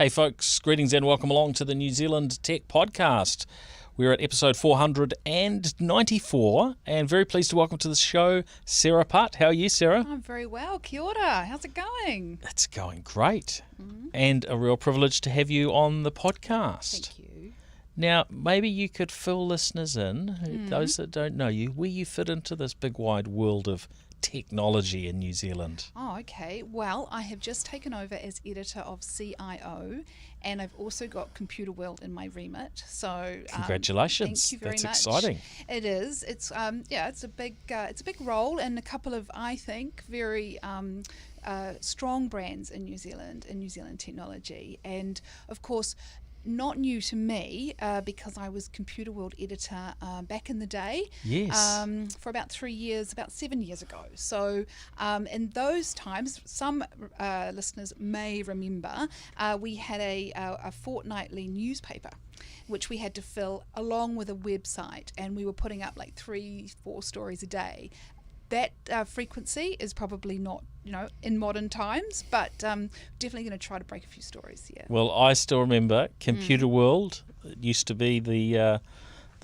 Hey folks, greetings and welcome along to the New Zealand Tech Podcast. We're at episode 494 and very pleased to welcome to the show Sarah Putt. How are you, Sarah? I'm very well. Kia ora. How's it going? It's going great. And a real privilege to have you on the podcast. Thank you. Now, maybe you could fill listeners in, those that don't know you, where you fit into this big wide world of technology in New Zealand. Oh, okay. Well, I have just taken over as editor of CIO, and I've also got Computer World in my remit. So Congratulations. Thank you very much. That's exciting. It is. It's it's a big role and a couple of, I think, very strong brands in New Zealand technology, and of course, not new to me because I was Computer World editor back in the day. Yes. For about 3 years, about 7 years ago. So in those times, some listeners may remember, we had a fortnightly newspaper which we had to fill along with a website, and we were putting up like 3-4 stories a day. That frequency is probably not, in modern times, but definitely going to try to break a few stories. Yeah. Well, I still remember Computer World. It used to be the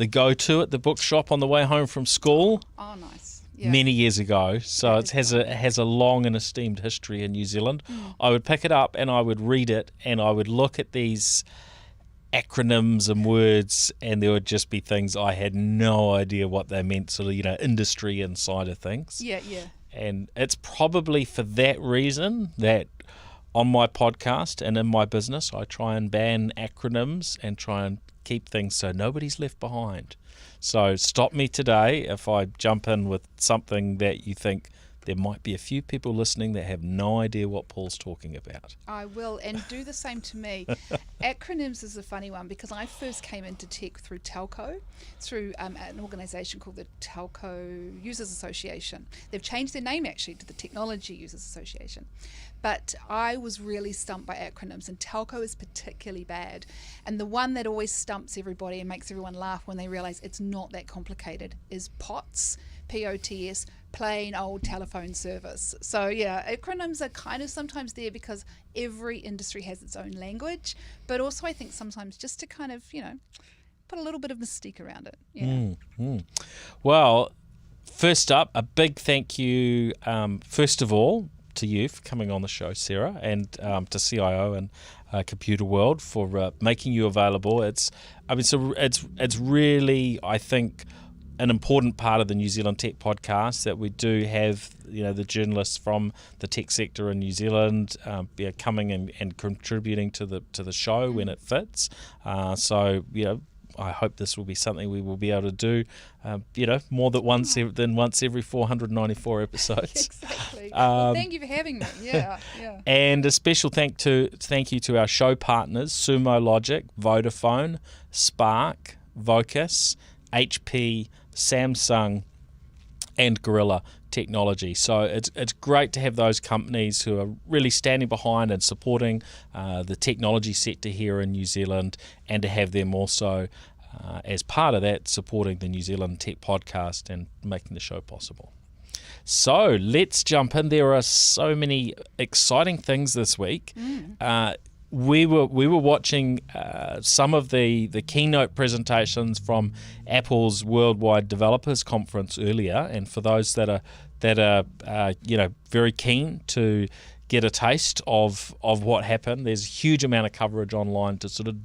go-to at the bookshop on the way home from school. Oh, nice. Yeah. Many years ago. So it has a long and esteemed history in New Zealand. I would pick it up and I would read it, and I would look at these acronyms and words, and there would just be things I had no idea what they meant, sort of, industry inside of things. Yeah. And it's probably for that reason that on my podcast and in my business, I try and ban acronyms and try and keep things so nobody's left behind. So stop me today if I jump in with something that you think there might be a few people listening that have no idea what Paul's talking about. I will, and do the same to me. Acronyms is a funny one because I first came into tech through telco, through an organisation called the Telco Users Association. They've changed their name actually to the Technology Users Association. But I was really stumped by acronyms, and telco is particularly bad. And the one that always stumps everybody and makes everyone laugh when they realise it's not that complicated is POTS, P-O-T-S, plain old telephone service. So yeah, acronyms are kind of sometimes there because every industry has its own language, but also I think sometimes just to kind of, put a little bit of mystique around it. Yeah. Well, first up, a big thank you, first of all, to you for coming on the show, Sarah, and to CIO and Computer World for making you available. It's really, I think, an important part of the New Zealand Tech Podcast that we do have, the journalists from the tech sector in New Zealand coming and contributing to the show when it fits. So I hope this will be something we will be able to do, more than once every 494 episodes. Exactly. Well, thank you for having me. Yeah. And a special thank you to our show partners: Sumo Logic, Vodafone, Spark, Vocus, HP, Samsung, and Gorilla Technology. So it's great to have those companies who are really standing behind and supporting the technology sector here in New Zealand, and to have them also as part of that supporting the New Zealand Tech Podcast and making the show possible. So let's jump in. There are so many exciting things this week. We were watching some of the keynote presentations from Apple's Worldwide Developers Conference earlier, and for those that are very keen to get a taste of what happened, there's a huge amount of coverage online to sort of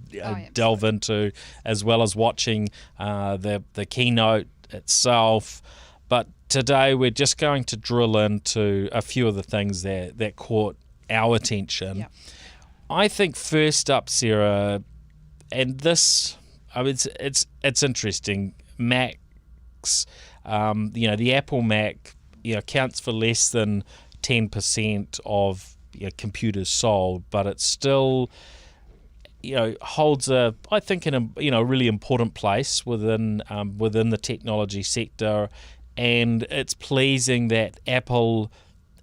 delve into, as well as watching the keynote itself. But today we're just going to drill into a few of the things that caught our attention. Yeah. I think first up, Sarah, and this, it's interesting. Macs, the Apple Mac, accounts for less than 10% of computers sold, but it still, holds a really important place within the technology sector, and it's pleasing that Apple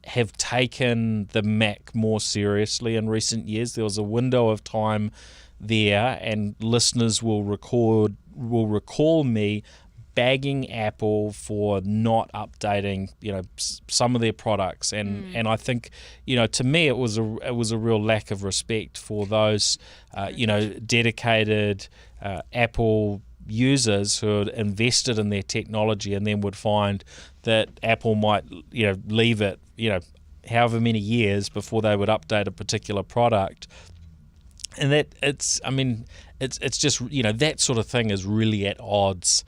have taken the Mac more seriously in recent years. There was a window of time there, and listeners will recall me bagging Apple for not updating, some of their products, and I think, to me it was a real lack of respect for those, dedicated Apple users who had invested in their technology and then would find that Apple might, leave it, however many years before they would update a particular product. And that it's just, that sort of thing is really at odds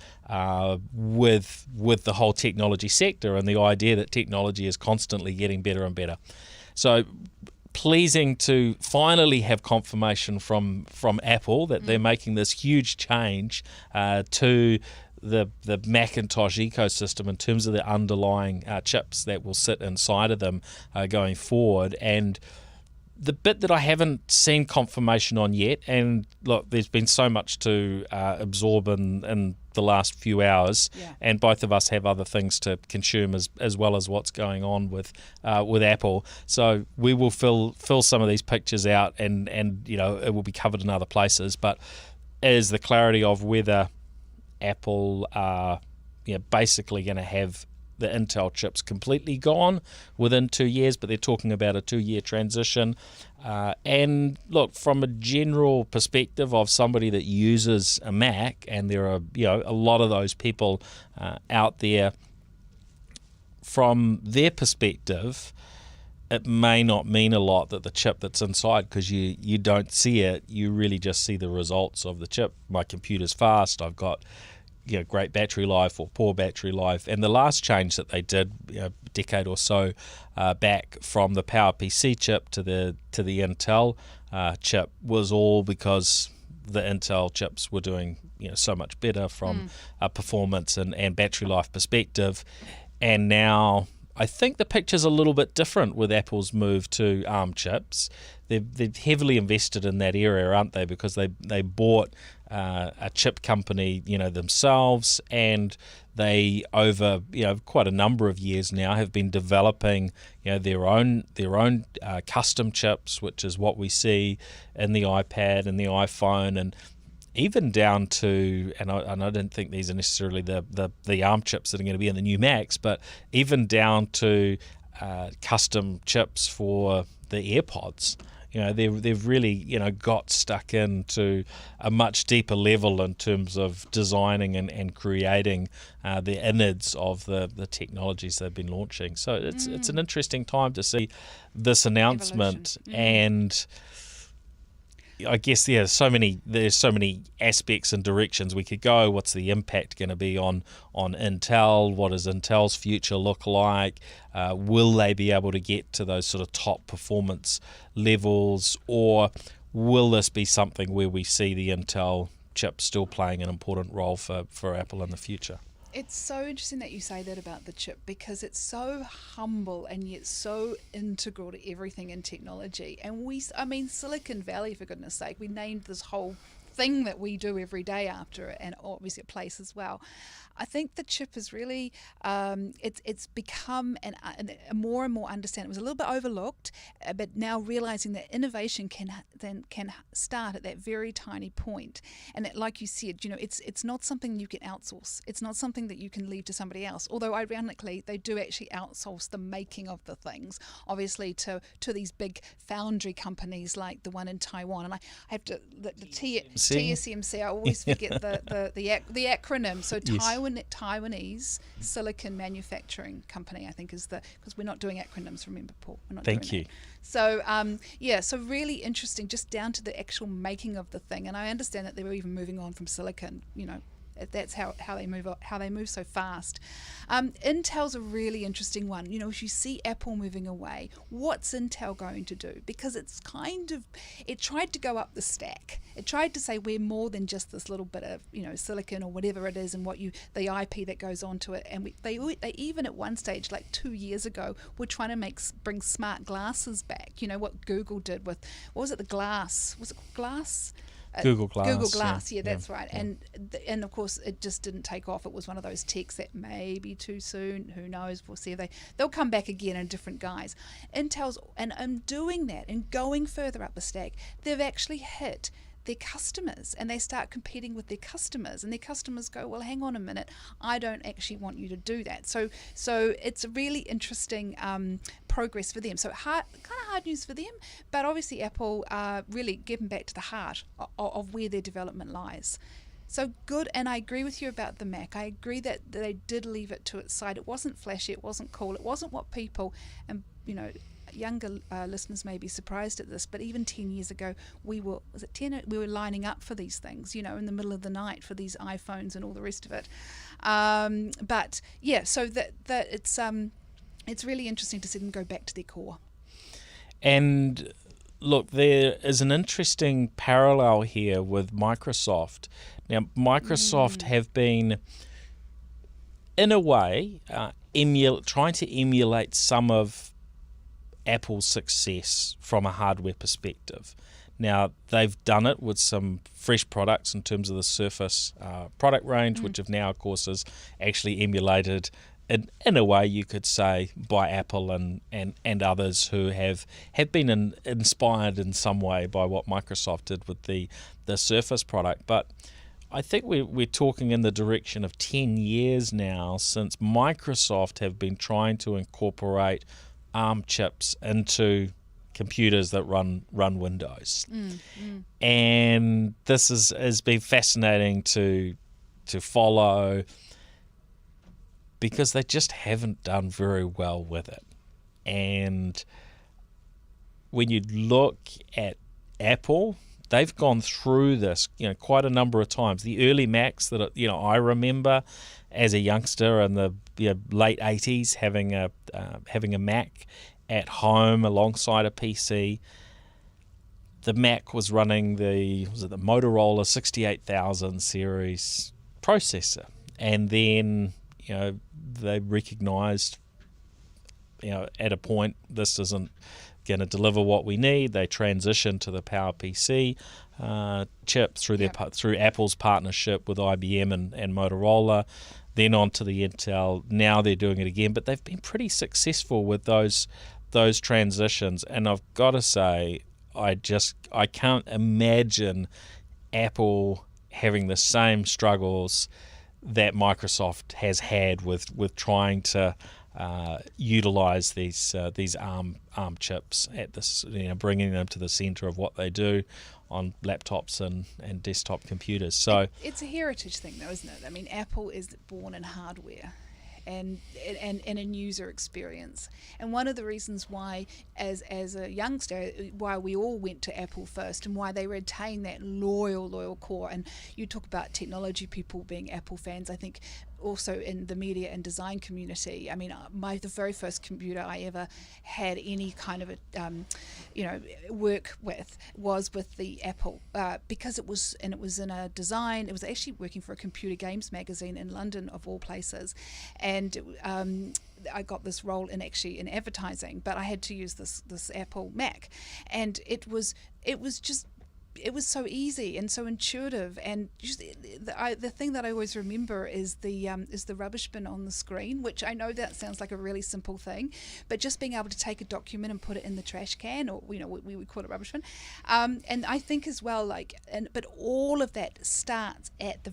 with the whole technology sector and the idea that technology is constantly getting better and better. So pleasing to finally have confirmation from Apple that they're making this huge change to the Macintosh ecosystem in terms of the underlying chips that will sit inside of them going forward. And the bit that I haven't seen confirmation on yet, and look, there's been so much to absorb in the last few hours, and both of us have other things to consume as well as what's going on with Apple. So we will fill some of these pictures out, and it will be covered in other places. But is the clarity of whether Apple are basically going to have the Intel chips completely gone within 2 years, but they're talking about a 2-year transition. And look, from a general perspective of somebody that uses a Mac, and there are a lot of those people out there, from their perspective, it may not mean a lot that the chip that's inside, because you don't see it. You really just see the results of the chip. My computer's fast. I've got great battery life or poor battery life. And the last change that they did a decade or so back from the PowerPC chip to the Intel chip was all because the Intel chips were doing so much better from a performance and battery life perspective. And now I think the picture's a little bit different with Apple's move to ARM chips. They've heavily invested in that area, aren't they? Because they bought a chip company, themselves, and they over quite a number of years now have been developing their own custom chips, which is what we see in the iPad and the iPhone, and even down to, and I don't think these are necessarily the ARM chips that are going to be in the new Macs, but even down to custom chips for the AirPods. They've really got stuck into a much deeper level in terms of designing and creating the innards of the technologies they've been launching. So it's an interesting time to see this announcement. And I guess there's so many aspects and directions we could go. What's the impact going to be on Intel? What does Intel's future look like? Will they be able to get to those sort of top performance levels, or will this be something where we see the Intel chip still playing an important role for Apple in the future? It's so interesting that you say that about the chip, because it's so humble and yet so integral to everything in technology. And Silicon Valley, for goodness sake, we named this whole thing that we do every day after it, and obviously a place as well. I think the chip is really, it's become a more and more understand. It was a little bit overlooked, but now realizing that innovation can start at that very tiny point. And that, like you said, it's not something you can outsource. It's not something that you can leave to somebody else. Although ironically, they do actually outsource the making of the things, obviously to these big foundry companies like the one in Taiwan. And I have to the TSMC. I always forget the acronym. So yes. Taiwanese Silicon Manufacturing Company, I think, is because we're not doing acronyms. Remember, Paul. We're not Thank doing you. That. So so really interesting, just down to the actual making of the thing. And I understand that they were even moving on from silicon. That's how they move so fast. Intel's a really interesting one. If you see Apple moving away, what's Intel going to do? Because it tried to go up the stack. It tried to say we're more than just this little bit of silicon or whatever it is, and the IP that goes onto it. And they even at one stage, like 2 years ago, were trying to bring smart glasses back. What Google did with, what was it, the glass? Was it glass? Google Glass. Yeah, that's right. Yeah. And of course, it just didn't take off. It was one of those techs that may be too soon. Who knows? We'll see if they'll come back again in different guise. Intel's and doing that and going further up the stack, they've actually hit their customers, and they start competing with their customers, and their customers go, well, hang on a minute, I don't actually want you to do that. So it's a really interesting progress for them. So kind of hard news for them, but obviously Apple really getting back to the heart of where their development lies. So good, and I agree with you about the Mac. I agree that they did leave it to its side. It wasn't flashy, it wasn't cool, it wasn't what people, and younger listeners may be surprised at this, but even 10 years ago, we were lining up for these things, in the middle of the night for these iPhones and all the rest of it. But yeah, so that it's really interesting to see them go back to their core. And look, there is an interesting parallel here with Microsoft. Now, Microsoft have been, in a way, trying to emulate some of Apple's success from a hardware perspective. Now, they've done it with some fresh products in terms of the Surface product range, which have now, of course, is actually emulated in a way, you could say, by Apple and others who have been inspired in some way by what Microsoft did with the Surface product. But I think we're talking in the direction of 10 years now since Microsoft have been trying to incorporate ARM chips into computers that run Windows. And this has been fascinating to follow, because they just haven't done very well with it. And when you look at Apple, they've gone through this, quite a number of times. The early Macs that I remember as a youngster in the late 80s having a Mac at home alongside a PC. The Mac was running the Motorola 68000 series processor, and then they recognized at a point this isn't going to deliver what we need. They transitioned to the PowerPC chip through Apple's partnership with IBM and Motorola, then on to the Intel. Now they're doing it again, but they've been pretty successful with those transitions. And I've got to say, I can't imagine Apple having the same struggles that Microsoft has had with trying to utilize these ARM chips at this, bringing them to the center of what they do on laptops and desktop computers. So it's a heritage thing, though, isn't it? I mean, Apple is born in hardware and in user experience. And one of the reasons why, as a youngster, why we all went to Apple first, and why they retain that loyal core. And you talk about technology people being Apple fans. I think also in the media and design community. I mean, the very first computer I ever had any kind of work with was with the Apple, because it was in a design. It was actually working for a computer games magazine in London, of all places, and I got this role in advertising, but I had to use this Apple Mac, and it was so easy and so intuitive, and just the thing that I always remember is the rubbish bin on the screen, which I know that sounds like a really simple thing, but just being able to take a document and put it in the trash can, or we would call it rubbish bin, and I think as well, but all of that starts at the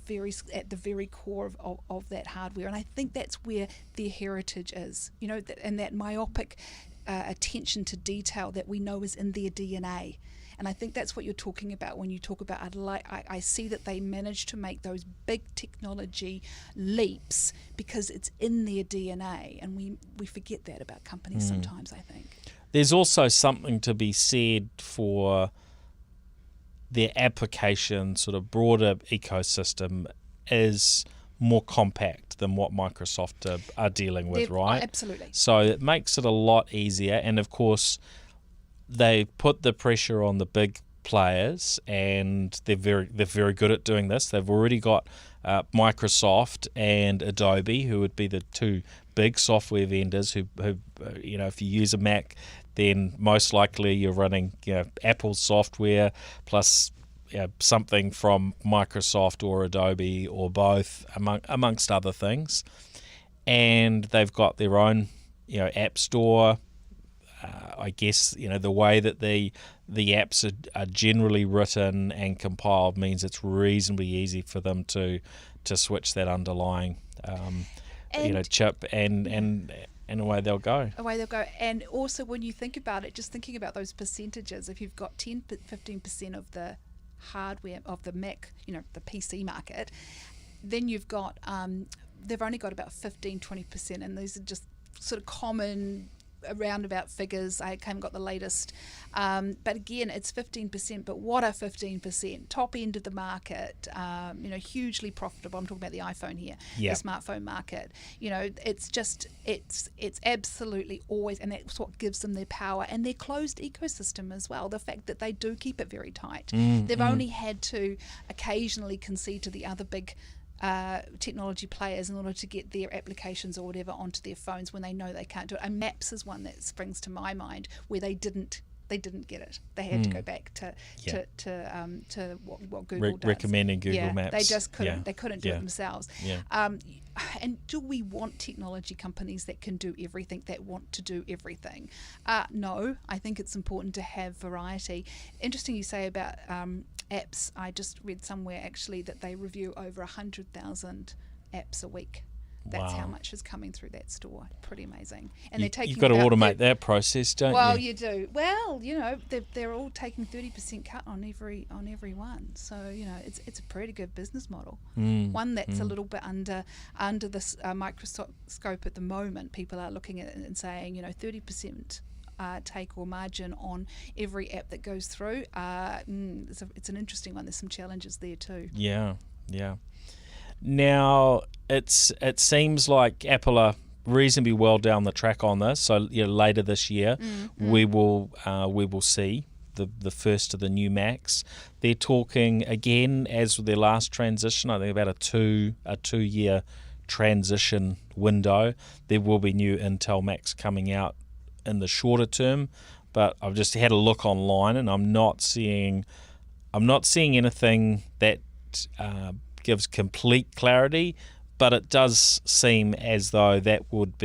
very core of that hardware, and I think that's where their heritage is, and that myopic attention to detail that we know is in their DNA. And I think that's what you're talking about when you talk about, I see that they managed to make those big technology leaps because it's in their DNA, and we forget that about companies sometimes, I think. There's also something to be said for their application, sort of broader ecosystem is more compact than what Microsoft are dealing with, right? Absolutely. So it makes it a lot easier, and of course they put the pressure on the big players, and they're very good at doing this. They've already got Microsoft and Adobe, who would be the two big software vendors who if you use a Mac, then most likely you're running Apple's software plus something from Microsoft or Adobe or both, amongst other things. And they've got their own App Store, I guess the way that the apps are generally written and compiled means it's reasonably easy for them to switch that underlying chip and away they'll go. And also, when you think about it, just thinking about those percentages, if you've got 15% of the hardware of the Mac, the PC market, then you've got they've only got about 15-20%, and these are just sort of common roundabout figures. I haven't got the latest, but again, it's 15%. But what are 15%? Top end of the market, hugely profitable. I'm talking about the iPhone here, the smartphone market. It's absolutely always, and that's what gives them their power and their closed ecosystem as well. The fact that they do keep it very tight. They've only had to occasionally concede to the other big technology players in order to get their applications or whatever onto their phones when they know they can't do it. And Maps is one that springs to my mind where they didn't get it. They had to go back to what Google does. Recommending Google Maps. They just couldn't. They couldn't do it themselves. Yeah. And do we want technology companies that can do everything, that want to do everything? No, I think it's important to have variety. Interesting you say about apps. I just read somewhere actually that they review over 100,000 apps a week. That's how much is coming through that store. Pretty amazing. And they're taking. You've got to automate that process, don't you? Well, you do. Well, they're all taking 30% cut on every one. So it's a pretty good business model. One that's a little bit under this microscope at the moment. People are looking at it and saying 30%. Take or margin on every app that goes through. It's an interesting one. There's some challenges there too. Yeah. Now it seems like Apple are reasonably well down the track on this. So later this year we will see the first of the new Macs. They're talking again, as with their last transition, I think about a two year transition window. There will be new Intel Macs coming out in the shorter term, but I've just had a look online and I'm not seeing anything that gives complete clarity, but it does seem as though that would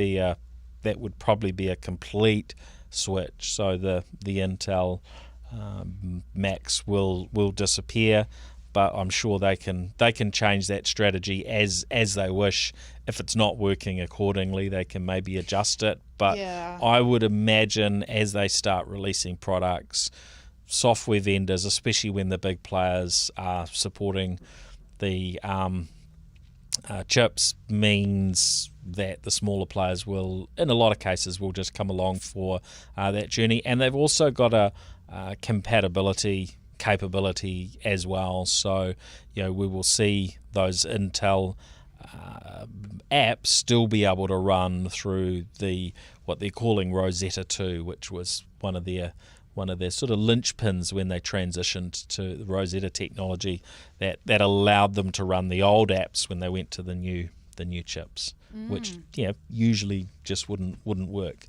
probably be a complete switch. So the Intel Macs will disappear, but I'm sure they can change that strategy as they wish. If it's not working accordingly, they can maybe adjust it. But I would imagine as they start releasing products, software vendors, especially when the big players are supporting the chips, means that the smaller players will, in a lot of cases, will just come along for that journey. And they've also got a compatibility capability as well. So, we will see those Intel apps still be able to run through what they're calling Rosetta 2, which was one of their sort of linchpins when they transitioned to the Rosetta technology that allowed them to run the old apps when they went to the new chips, which usually just wouldn't work.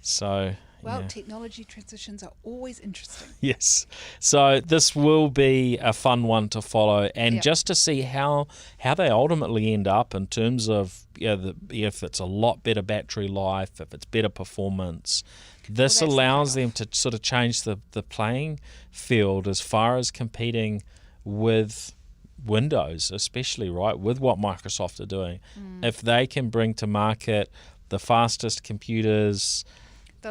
So technology transitions are always interesting. Yes. So this will be a fun one to follow, and just to see how they ultimately end up in terms of if it's a lot better battery life, if it's better performance. This allows them to sort of change the playing field as far as competing with Windows, especially, right, with what Microsoft are doing. If they can bring to market the fastest computers,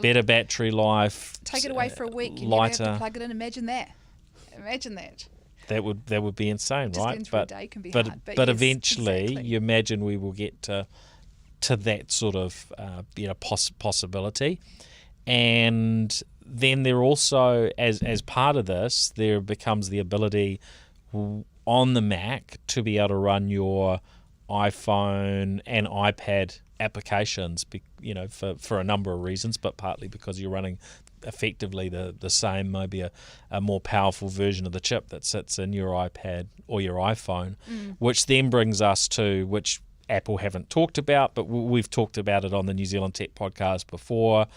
better battery life, take it away for a week, you lighter, never have to plug it in. Imagine that. That would be insane, just right? Getting through a day can be but hard. But yes, eventually, exactly. You imagine we will get to that sort of possibility. And then there also, as part of this, there becomes the ability on the Mac to be able to run your iPhone and iPad applications, for a number of reasons, but partly because you're running effectively the same, maybe a more powerful version of the chip that sits in your iPad or your iPhone, which then brings us to, which Apple haven't talked about, but we've talked about it on the New Zealand Tech podcast before,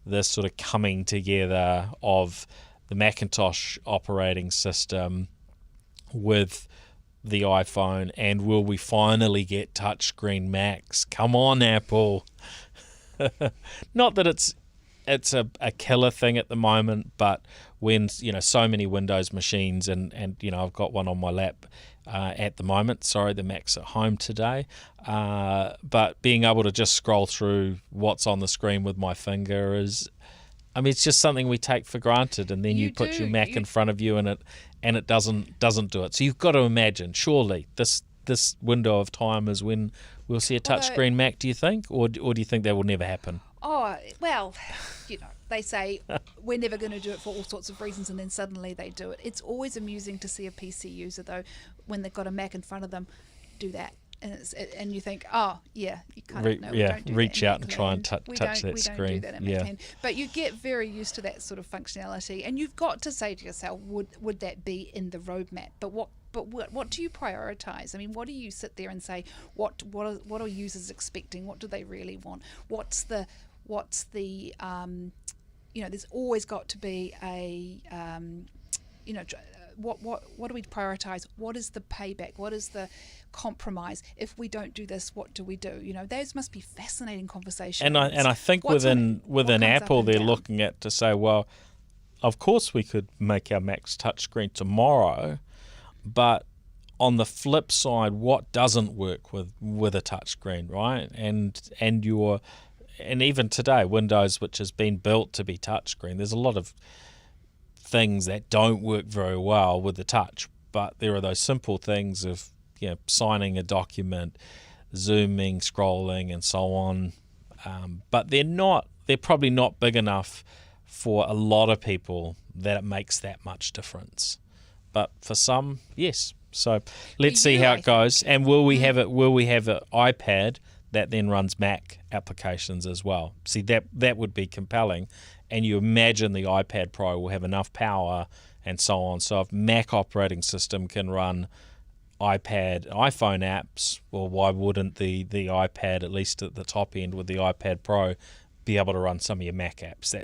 this sort of coming together of the Macintosh operating system with the iPhone, and will we finally get touchscreen Macs? Come on, Apple. Not that it's it's a killer thing at the moment, but when so many Windows machines and I've got one on my lap at the moment. Sorry, the Mac's at home today, but being able to just scroll through what's on the screen with my finger is, it's just something we take for granted, and then you put your Mac in front of you and it doesn't do it. So you've got to imagine, surely this window of time is when we'll see a touchscreen Mac, do you think? Or do you think that will never happen? Oh, well, they say we're never going to do it for all sorts of reasons, and then suddenly they do it. It's always amusing to see a PC user, though, when they've got a Mac in front of them, do that. And you think, oh, yeah, you kind of know. Yeah, don't do reach that out and try and touch that screen. We don't do that in Mac Land. But you get very used to that sort of functionality, and you've got to say to yourself, would that be in the roadmap? But what do you prioritize? What do you sit there and say, what are users expecting? What do they really want? What's the there's always got to be a what do we prioritize? What is the payback? What is the compromise? If we don't do this, what do we do? Those must be fascinating conversations. And I think within Apple, they're looking at to say, well, of course we could make our Macs touchscreen tomorrow, but on the flip side, what doesn't work with a touchscreen, right? And even today, Windows, which has been built to be touchscreen, there's a lot of things that don't work very well with the touch, but there are those simple things of signing a document, zooming, scrolling, and so on. But they're probably not big enough for a lot of people that it makes that much difference. But for some, yes. So let's see how it goes. And will we have it? Will we have an iPad that then runs Mac applications as well? See, that would be compelling. And you imagine the iPad Pro will have enough power and so on. So if Mac operating system can run iPhone apps, well, why wouldn't the iPad, at least at the top end with the iPad Pro, be able to run some of your Mac apps?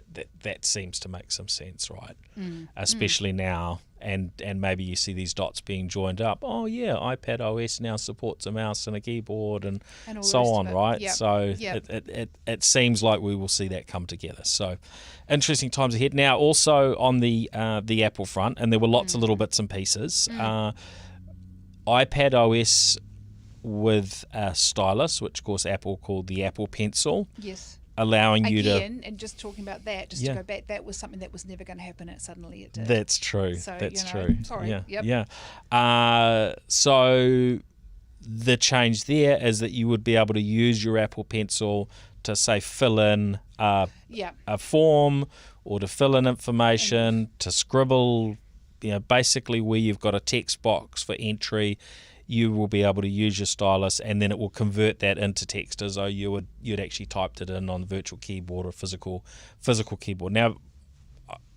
That seems to make some sense, right? Especially now, and maybe you see these dots being joined up. Oh yeah, iPad OS now supports a mouse and a keyboard and so on, right? Yep. So Yep. It seems like we will see that come together. So interesting times ahead. Now also on the Apple front, and there were lots of little bits and pieces. iPad OS with Stylus, which of course Apple called the Apple Pencil. Yes. Allowing you to... Again, and just talking about that, to go back, that was something that was never going to happen, and suddenly it did. That's true. So, That's true. Sorry. Yeah. Yep. Yeah. So the change there is that you would be able to use your Apple Pencil to, say, fill in a form, or to fill in information, to scribble, basically where you've got a text box for entry, you will be able to use your stylus, and then it will convert that into text as though you'd actually typed it in on the virtual keyboard or physical keyboard. Now,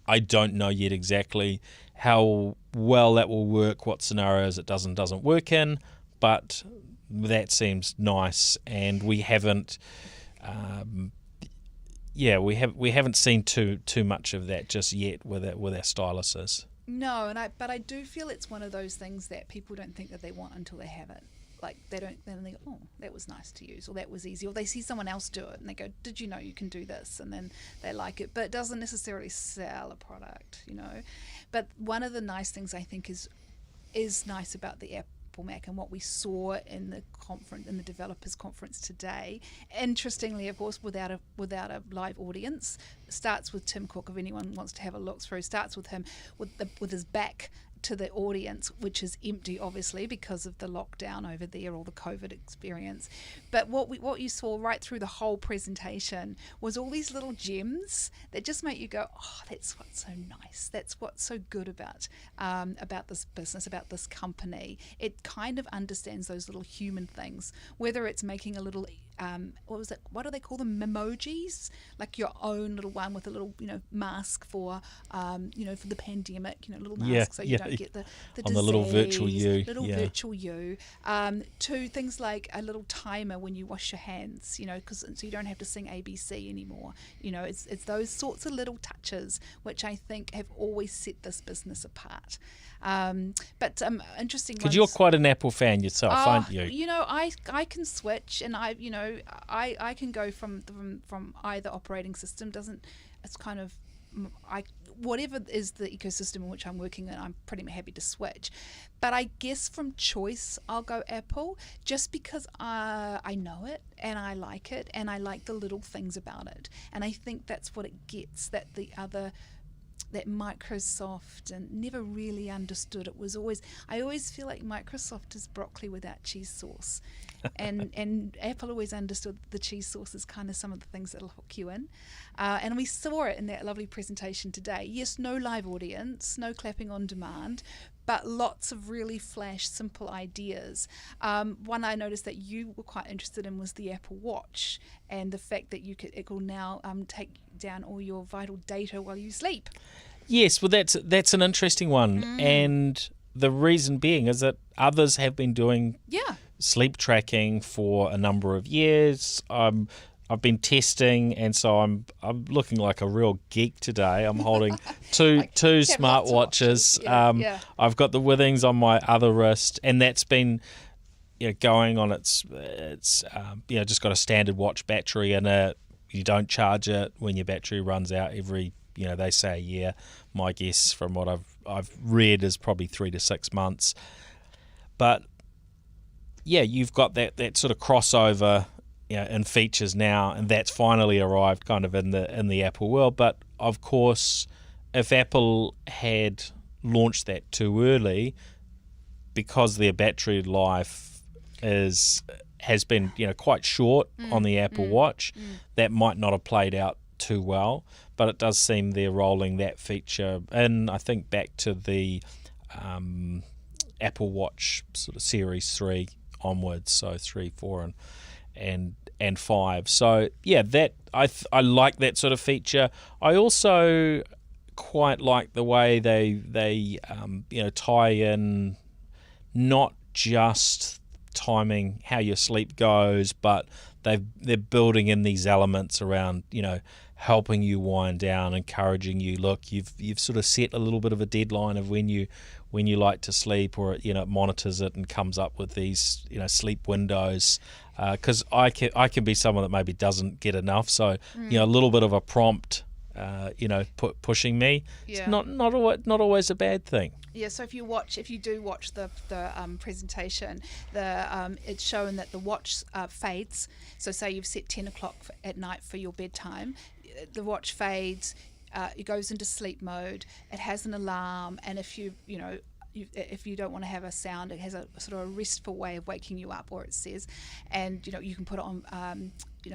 I don't know yet exactly how well that will work, what scenarios it doesn't work in, but that seems nice, and we haven't we haven't seen too much of that just yet with our styluses. No, but I do feel it's one of those things that people don't think that they want until they have it. Like they go, oh, that was nice to use, or that was easy, or they see someone else do it and they go, did you know you can do this? And then they like it, but it doesn't necessarily sell a product, But one of the nice things I think is nice about the Apple Mac, and what we saw in the conference, in the developers conference today, interestingly, of course, without a live audience, starts with Tim Cook. If anyone wants to have a look through, starts with him with his back to the audience, which is empty, obviously, because of the lockdown over there, or the COVID experience. But what you saw right through the whole presentation was all these little gems that just make you go, oh, that's what's so nice. That's what's so good about this business, about this company. It kind of understands those little human things, whether it's making a little what do they call them, emojis, like your own little one with a little mask for for the pandemic, little mask so you don't get the on disease, the little virtual you, virtual you, to things like a little timer when you wash your hands, so you don't have to sing ABC anymore. It's those sorts of little touches which I think have always set this business apart. But interesting, because you're quite an Apple fan yourself, aren't you? I can switch, and I can go from either operating system. It's kind of whatever is the ecosystem in which I'm working in, I'm pretty happy to switch. But I guess from choice, I'll go Apple, just because I know it and I like it and I like the little things about it. And I think that's what it gets, that Microsoft and never really understood. I always feel like Microsoft is broccoli without cheese sauce. and Apple always understood the cheese sauce is kind of some of the things that'll hook you in. And we saw it in that lovely presentation today. Yes, no live audience, no clapping on demand, but lots of really flash, simple ideas. One I noticed that you were quite interested in was the Apple Watch, and the fact that it will now take down all your vital data while you sleep. Yes, well, that's an interesting one, and the reason being is that others have been doing sleep tracking for a number of years. I've been testing, and so I'm looking like a real geek today. I'm holding two smartwatches. I've got the Withings on my other wrist, and that's been going on. It's just got a standard watch battery in it. You don't charge it when your battery runs out every, they say a year. My guess from what I've read is probably 3 to 6 months. But yeah, you've got that sort of crossover in features now, and that's finally arrived kind of in the Apple world. But of course, if Apple had launched that too early, because their battery life has been quite short on the Apple Watch, that might not have played out too well. But it does seem they're rolling that feature in, I think, back to the Apple Watch sort of Series 3 onwards, so 3, 4 and 5. So yeah, that I like that sort of feature. I also quite like the way they tie in not just timing how your sleep goes, but they're building in these elements around helping you wind down, encouraging you. Look, you've sort of set a little bit of a deadline of when you like to sleep, or it monitors it and comes up with these sleep windows. Because I can be someone that maybe doesn't get enough, so a little bit of a prompt, pushing me. Yeah. It's not always a bad thing. Yeah, so if you do watch the presentation, it's shown that the watch fades. So say you've set 10 o'clock at night for your bedtime, the watch fades, it goes into sleep mode, it has an alarm, and if if you don't want to have a sound, it has a sort of a restful way of waking you up, or it says, and you can put it on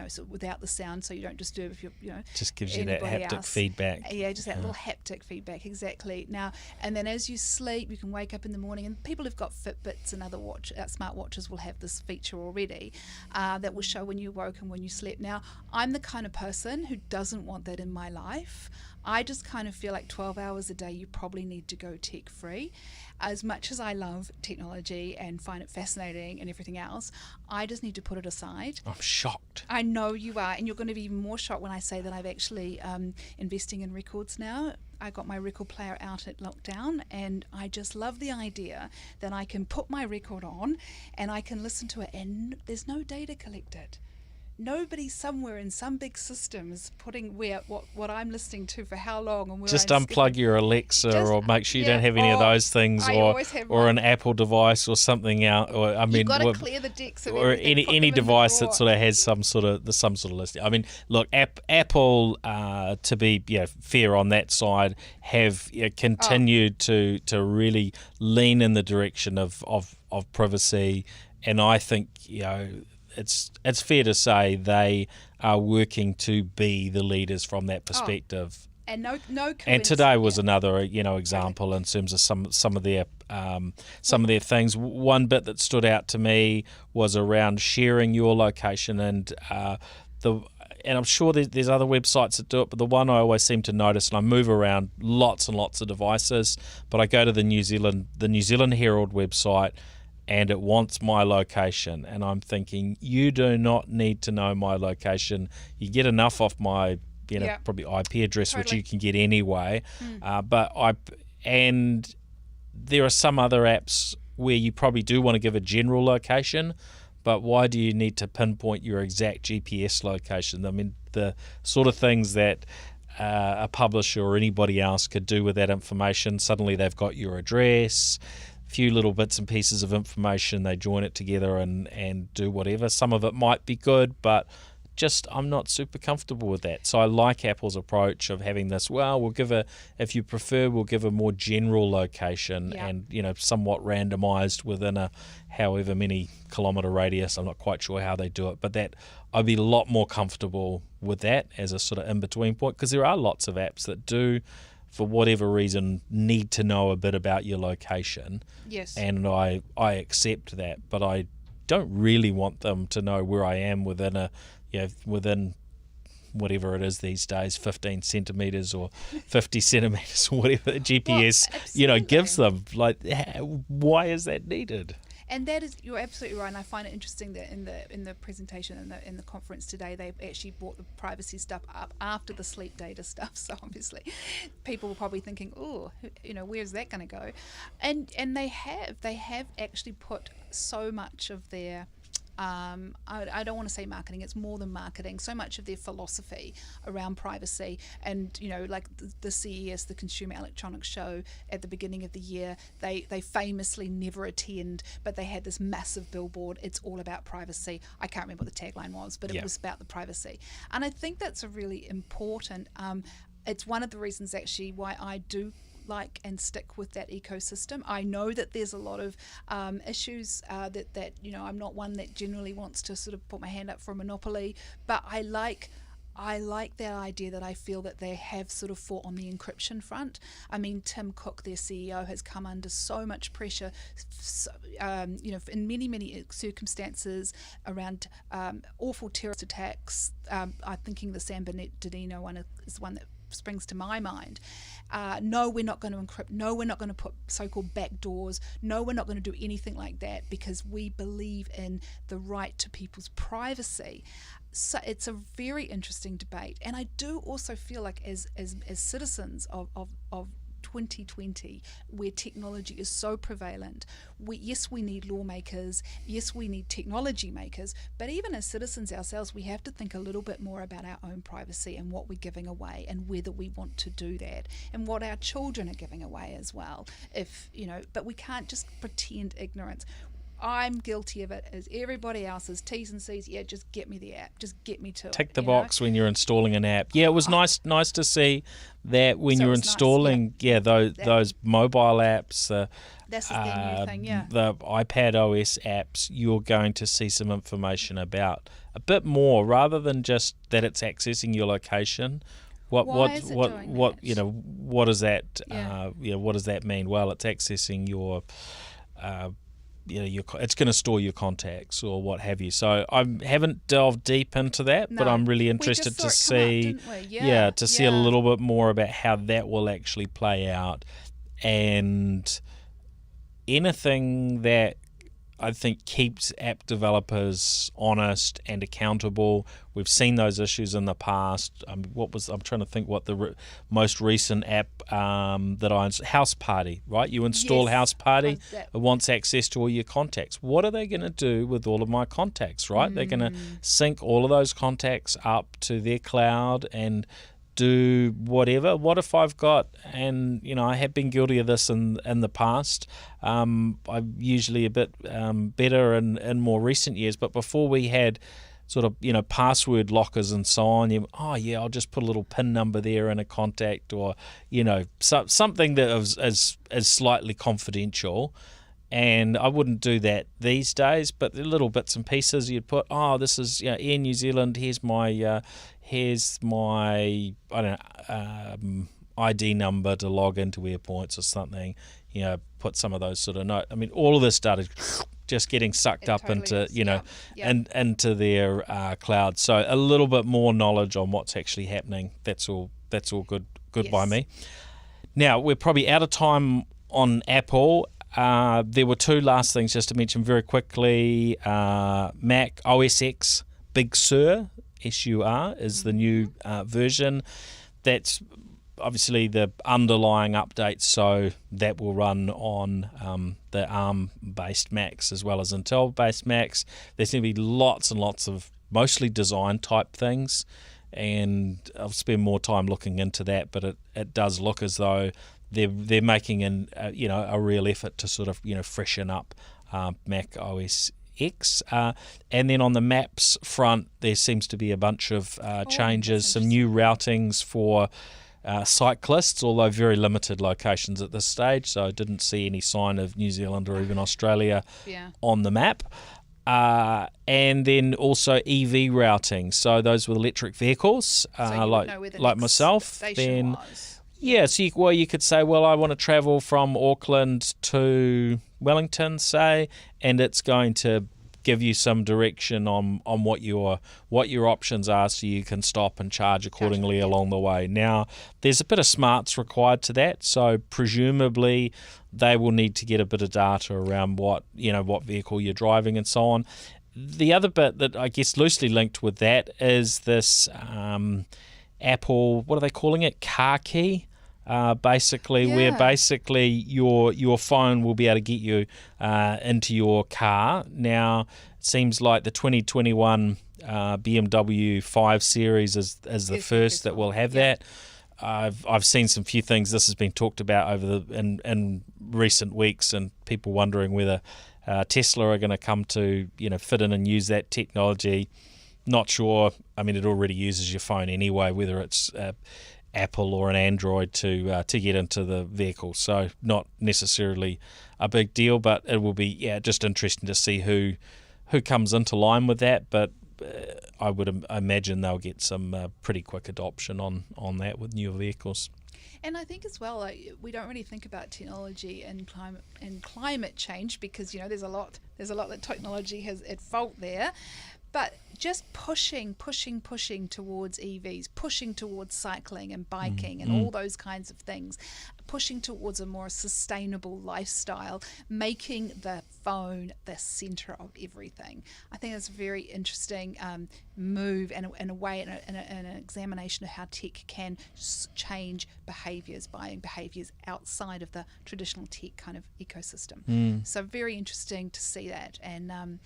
so without the sound, so you don't disturb if you're just gives you that haptic feedback. Yeah, just that little haptic feedback, exactly. Now and then as you sleep, you can wake up in the morning, and people who've got Fitbits and other smartwatches will have this feature already that will show when you woke and when you slept. Now I'm the kind of person who doesn't want that in my life. I just kind of feel like 12 hours a day you probably need to go tech free. As much as I love technology and find it fascinating and everything else, I just need to put it aside. I'm shocked. I know you are, and you're going to be even more shocked when I say that I've actually investing in records now. I got my record player out at lockdown, and I just love the idea that I can put my record on and I can listen to it, and there's no data collected. Nobody somewhere in some big system is putting what I'm listening to for how long and where. Just unplug your Alexa, or make sure you don't have any of those things, or an Apple device or something out. Or you've got to clear the decks of or any device that sort of has some sort of list. I mean, look, Apple, to be fair on that side, have continued to really lean in the direction of privacy, and I think it's fair to say they are working to be the leaders from that perspective. And no and today was another example in terms of some of their things. One bit that stood out to me was around sharing your location, and I'm sure there's other websites that do it, but the one I always seem to notice, and I move around lots and lots of devices, but I go to the New Zealand Herald website, and it wants my location, and I'm thinking, you do not need to know my location. You get enough off my probably IP address, which you can get anyway. And there are some other apps where you probably do want to give a general location, but why do you need to pinpoint your exact GPS location? I mean, the sort of things that a publisher or anybody else could do with that information. Suddenly they've got your address, a few little bits and pieces of information, they join it together and do whatever. Some of it might be good, but just I'm not super comfortable with that. So I like Apple's approach of having this, well, we'll give if you prefer, we'll give a more general location and, somewhat randomized within a however many kilometre radius. I'm not quite sure how they do it, but that I'd be a lot more comfortable with that as a sort of in-between point, because there are lots of apps that do, for whatever reason, need to know a bit about your location. Yes. And I accept that, but I don't really want them to know where I am within within whatever it is these days, 15 centimetres or 50 centimetres or whatever the GPS, gives them. Like, why is that needed? And that is, you're absolutely right. And I find it interesting that in the presentation in the conference today, they actually brought the privacy stuff up after the sleep data stuff. So obviously, people were probably thinking, oh, where's that going to go? And they have actually put so much of their I don't want to say marketing, it's more than marketing, so much of their philosophy around privacy. And like the CES, the Consumer Electronics Show, at the beginning of the year, they famously never attend, but they had this massive billboard, it's all about privacy. I can't remember what the tagline was, but it was about the privacy. And I think that's a really important, it's one of the reasons actually why I do like and stick with that ecosystem. I know that there's a lot of issues that I'm not one that generally wants to sort of put my hand up for a monopoly, but I like that idea that I feel that they have sort of fought on the encryption front. I mean, Tim Cook, their CEO, has come under so much pressure, in many circumstances around awful terrorist attacks. I'm thinking the San Bernardino one is one that springs to my mind. No, we're not going to encrypt. No, we're not going to put so-called backdoors. No, we're not going to do anything like that because we believe in the right to people's privacy. So it's a very interesting debate, and I do also feel like as citizens of 2020, where technology is so prevalent, we need lawmakers, yes, we need technology makers, but even as citizens ourselves, we have to think a little bit more about our own privacy and what we're giving away and whether we want to do that and what our children are giving away as well. But we can't just pretend ignorance. I'm guilty of it as everybody else is. T's and C's. Yeah, just get me the app. Just get me to it. Tick the box when you're installing an app. Yeah, it was nice to see that when you're installing those mobile apps, that's the new thing, the iPad OS apps, you're going to see some information about a bit more rather than just that it's accessing your location. What does that? What does that mean? Well, it's accessing your it's going to store your contacts or what have you. So I haven't delved deep into that, but I'm really interested to see, see a little bit more about how that will actually play out, and anything that I think keeps app developers honest and accountable. We've seen those issues in the past. I'm trying to think what the most recent app House Party, right? You install House Party, it wants access to all your contacts. What are they going to do with all of my contacts, right? They're going to sync all of those contacts up to their cloud and do whatever. What if I've got, and I have been guilty of this in the past, I'm usually a bit better in more recent years, but before we had sort of password lockers and so on, I'll just put a little PIN number there in a contact, or something that is slightly confidential. And I wouldn't do that these days, but the little bits and pieces you'd put, this is Air New Zealand, here's my ID number to log into airports or something, put some of those sort of note. I mean, all of this started just getting sucked up into, into their cloud. So a little bit more knowledge on what's actually happening. That's all good by me. Now, we're probably out of time on Apple. There were two last things just to mention very quickly. Mac OS X Big Sur, SUR, is the new version. That's obviously the underlying updates, so that will run on the ARM-based Macs as well as Intel-based Macs. There's going to be lots and lots of mostly design-type things, and I'll spend more time looking into that, but it does look as though they're making a real effort to sort of freshen up Mac OS X. And then on the maps front, there seems to be a bunch of changes, some new routings for cyclists, although very limited locations at this stage, so I didn't see any sign of New Zealand or even Australia on the map. And then also EV routing, so those with electric vehicles, like myself, then yeah, so you could say, well, I want to travel from Auckland to Wellington, say, and it's going to give you some direction on what your options are, so you can stop and charge accordingly along the way. Now, there's a bit of smarts required to that, so presumably they will need to get a bit of data around what vehicle you're driving and so on. The other bit that I guess loosely linked with that is this Apple, what are they calling it? Car key. Where basically your phone will be able to get you into your car. Now, it seems like the 2021 BMW 5 Series is the first that will have that. I've seen some few things. This has been talked about in recent weeks, and people wondering whether Tesla are going to come to fit in and use that technology. Not sure. I mean, it already uses your phone anyway, whether it's Apple or an Android to get into the vehicle, so not necessarily a big deal, but it will be just interesting to see who comes into line with that. But I would imagine they'll get some pretty quick adoption on that with newer vehicles. And I think as well, we don't really think about technology and climate change, because there's a lot that technology has at fault there. But just pushing towards EVs, pushing towards cycling and biking and all those kinds of things, pushing towards a more sustainable lifestyle, making the phone the center of everything. I think it's a very interesting move and in a way, in an examination of how tech can change behaviours, buying behaviours outside of the traditional tech kind of ecosystem. So very interesting to see that. And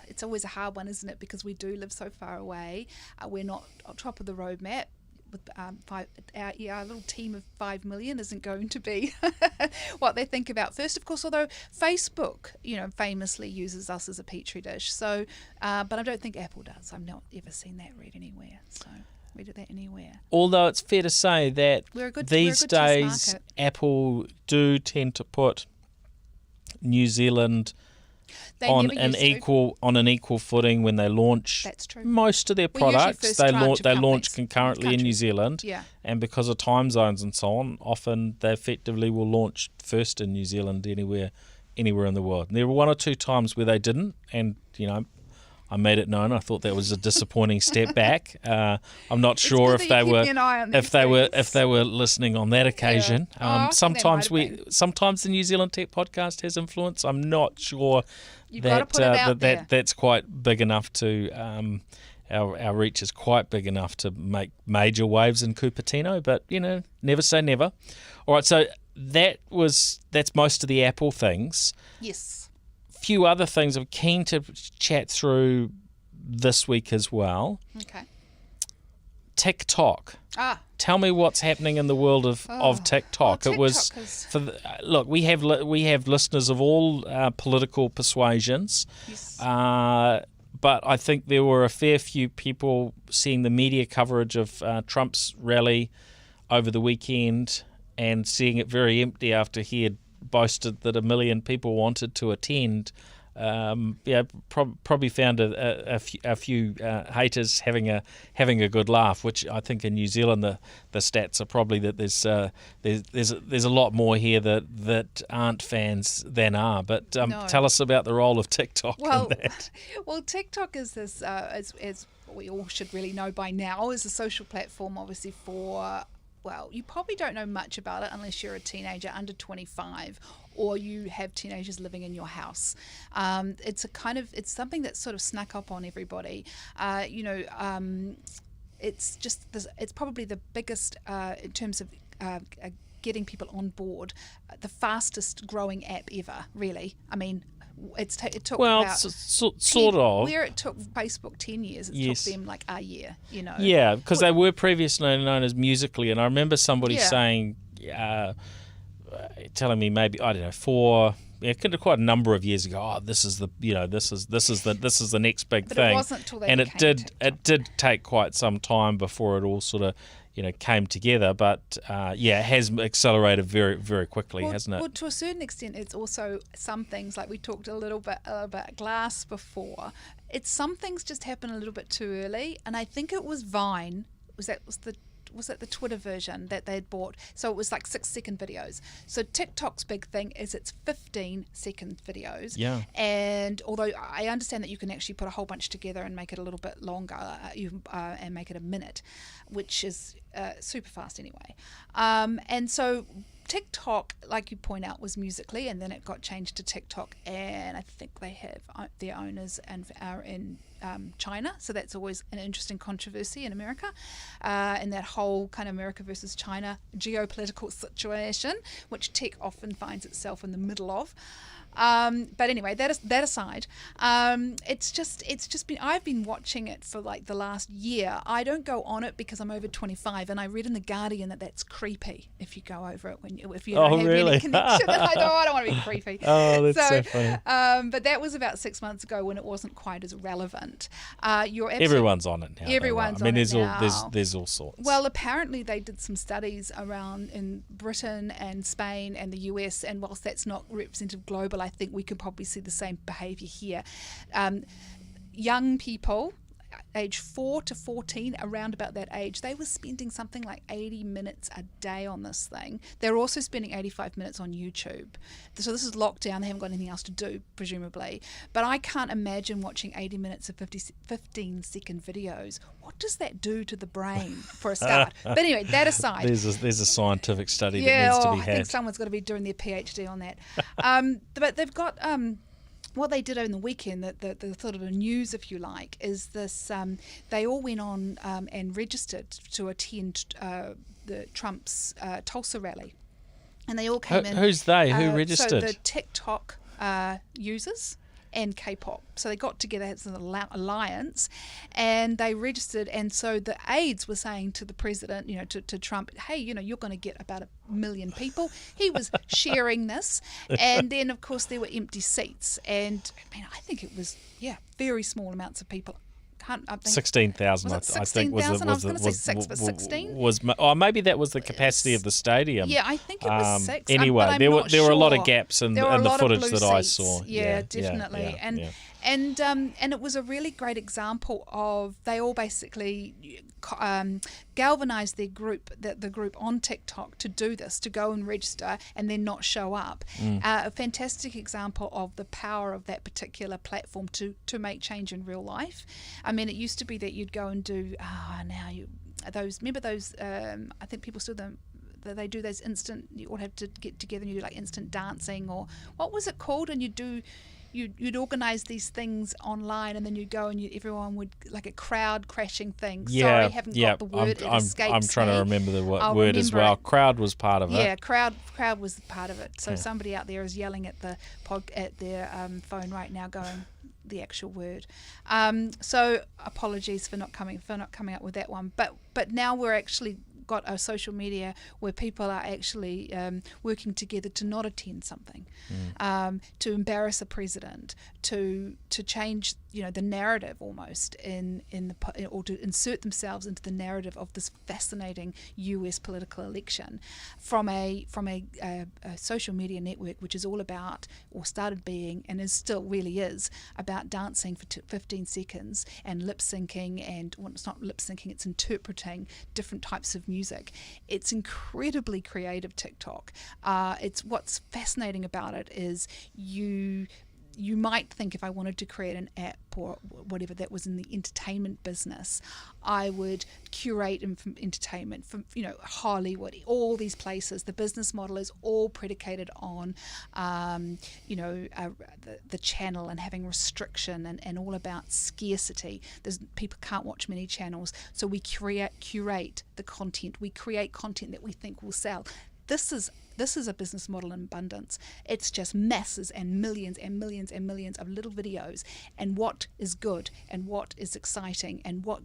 it's always a hard one, isn't it? Because we do live so far away. We're not on top of the roadmap. With our little team of 5 million isn't going to be what they think about first, of course. Although Facebook, famously uses us as a petri dish. So, but I don't think Apple does. I've not ever seen that read anywhere. So. Read that anywhere. Although it's fair to say that these days Apple do tend to put New Zealand on an equal footing when they launch. That's true. Most of their products they launch concurrently in New Zealand, and because of time zones and so on, often they effectively will launch first in New Zealand anywhere in the world. And there were one or two times where they didn't, and I made it known. I thought that was a disappointing step back. I'm not sure if they were listening on that occasion. Sometimes the New Zealand Tech Podcast has influence. I'm not sure that's quite big enough to our reach is quite big enough to make major waves in Cupertino. But never say never. All right, so that's most of the Apple things. Yes. Few other things I'm keen to chat through this week as well. Okay. TikTok. Tell me what's happening in the world of TikTok. Well, it was look. We have listeners of all political persuasions, yes. But I think there were a fair few people seeing the media coverage of Trump's rally over the weekend and seeing it very empty after he had boasted that 1 million people wanted to attend. Probably found a few haters having a good laugh, which I think in New Zealand the stats are probably that there's a lot more here that aren't fans than are. But tell us about the role of TikTok in that. Well, TikTok is this, as we all should really know by now, is a social platform obviously for. Well, you probably don't know much about it unless you're a teenager under 25 or you have teenagers living in your house. It's something that sort of snuck up on everybody. it's just this, it's probably the biggest in terms of getting people on board, the fastest growing app ever. Really, I mean. It took about sort of where it took Facebook 10 years. It Yes. took them like a year, you know. Yeah, because they were previously known as Musical.ly, and I remember somebody saying, telling me maybe I don't know quite a number of years ago. Oh, this is the this is the next big But thing. it wasn't till they and became TikTok. it did take quite some time before it all sort of came together. But it has accelerated very very quickly, hasn't it? Well, to a certain extent, it's also some things like we talked a little bit about Glass before. It's some things just happen a little bit too early, and I think it was Vine. Was it the Twitter version that they'd bought? So it was like 6-second videos. So TikTok's big thing is it's 15-second videos. Yeah. And although I understand that you can actually put a whole bunch together and make it a little bit longer, and make it a minute, which is super fast anyway. And so TikTok, like you point out, was Musical.ly, and then it got changed to TikTok, and I think they have their owners and are in China, so that's always an interesting controversy in America, in that whole kind of America versus China geopolitical situation, which tech often finds itself in the middle of. But anyway, that aside, it's just been, I've been watching it for like the last year. I don't go on it because I'm over 25, and I read in The Guardian that that's creepy if you go over it if you don't have really? any connection. I don't want to be creepy. Oh, that's so funny. But that was about 6 months ago when it wasn't quite as relevant. Everyone's on it now. Everyone's though, right? on it I mean, now. there's all sorts. Well, apparently they did some studies around in Britain and Spain and the US, and whilst that's not representative global, I think we could probably see the same behaviour here. Young people, age 4 to 14, around about that age, they were spending something like 80 minutes a day on this thing. They're also spending 85 minutes on YouTube. So this is lockdown. They haven't got anything else to do, presumably. But I can't imagine watching 80 minutes of 15-second videos. What does that do to the brain, for a start? But anyway, that aside. There's a scientific study that needs to be had. I think someone's got to be doing their PhD on that. But they've got... what they did over the weekend, the sort of the news, if you like, is this: they all went on and registered to attend the Trump's Tulsa rally, and they all came in. Who's they? Who registered? So the TikTok users and K-pop. So they got together as an alliance, and they registered. And so the aides were saying to the president, to Trump, hey, you're going to get about 1 million people. He was sharing this, and then of course there were empty seats, and I think it was very small amounts of people. 16,000. Was it I think was 16,000? I was going to say 6, but 16 was. Maybe that was the capacity of the stadium. Yeah, I think it was 6. Anyway, but there were a lot sure. of gaps in There were a the lot footage of blue that I seats. saw. Yeah, definitely. And it was a really great example of, they all basically galvanized their group, the group on TikTok, to do this, to go and register and then not show up. A fantastic example of the power of that particular platform to make change in real life. I mean, it used to be that you'd go and do remember those I think people still don't, they do those instant, you all have to get together and you do like instant dancing, or what was it called, and you'd organise these things online, and then you'd go and everyone would, like a crowd crashing thing. Sorry, I haven't got the word. I'm trying to remember the word as well. Crowd was part of it. Yeah, crowd was part of it. So somebody out there is yelling at the at their phone right now, going the actual word. So apologies for not coming up with that one. But now we're actually got a social media where people are actually working together to not attend something, to embarrass a president, to change the narrative almost or to insert themselves into the narrative of this fascinating US political election from a social media network which is all about, or started being and is still really is about, dancing for 15 seconds and lip syncing, and it's not lip syncing, it's interpreting different types of music. It's incredibly creative, TikTok. It's what's fascinating about it is you might think if I wanted to create an app or whatever that was in the entertainment business, I would curate entertainment from, Hollywood, all these places. The business model is all predicated on, the channel and having restriction and all about scarcity. People can't watch many channels, so we curate the content. We create content that we think will sell. This is a business model in abundance. It's just masses and millions and millions and millions of little videos, and what is good and what is exciting and what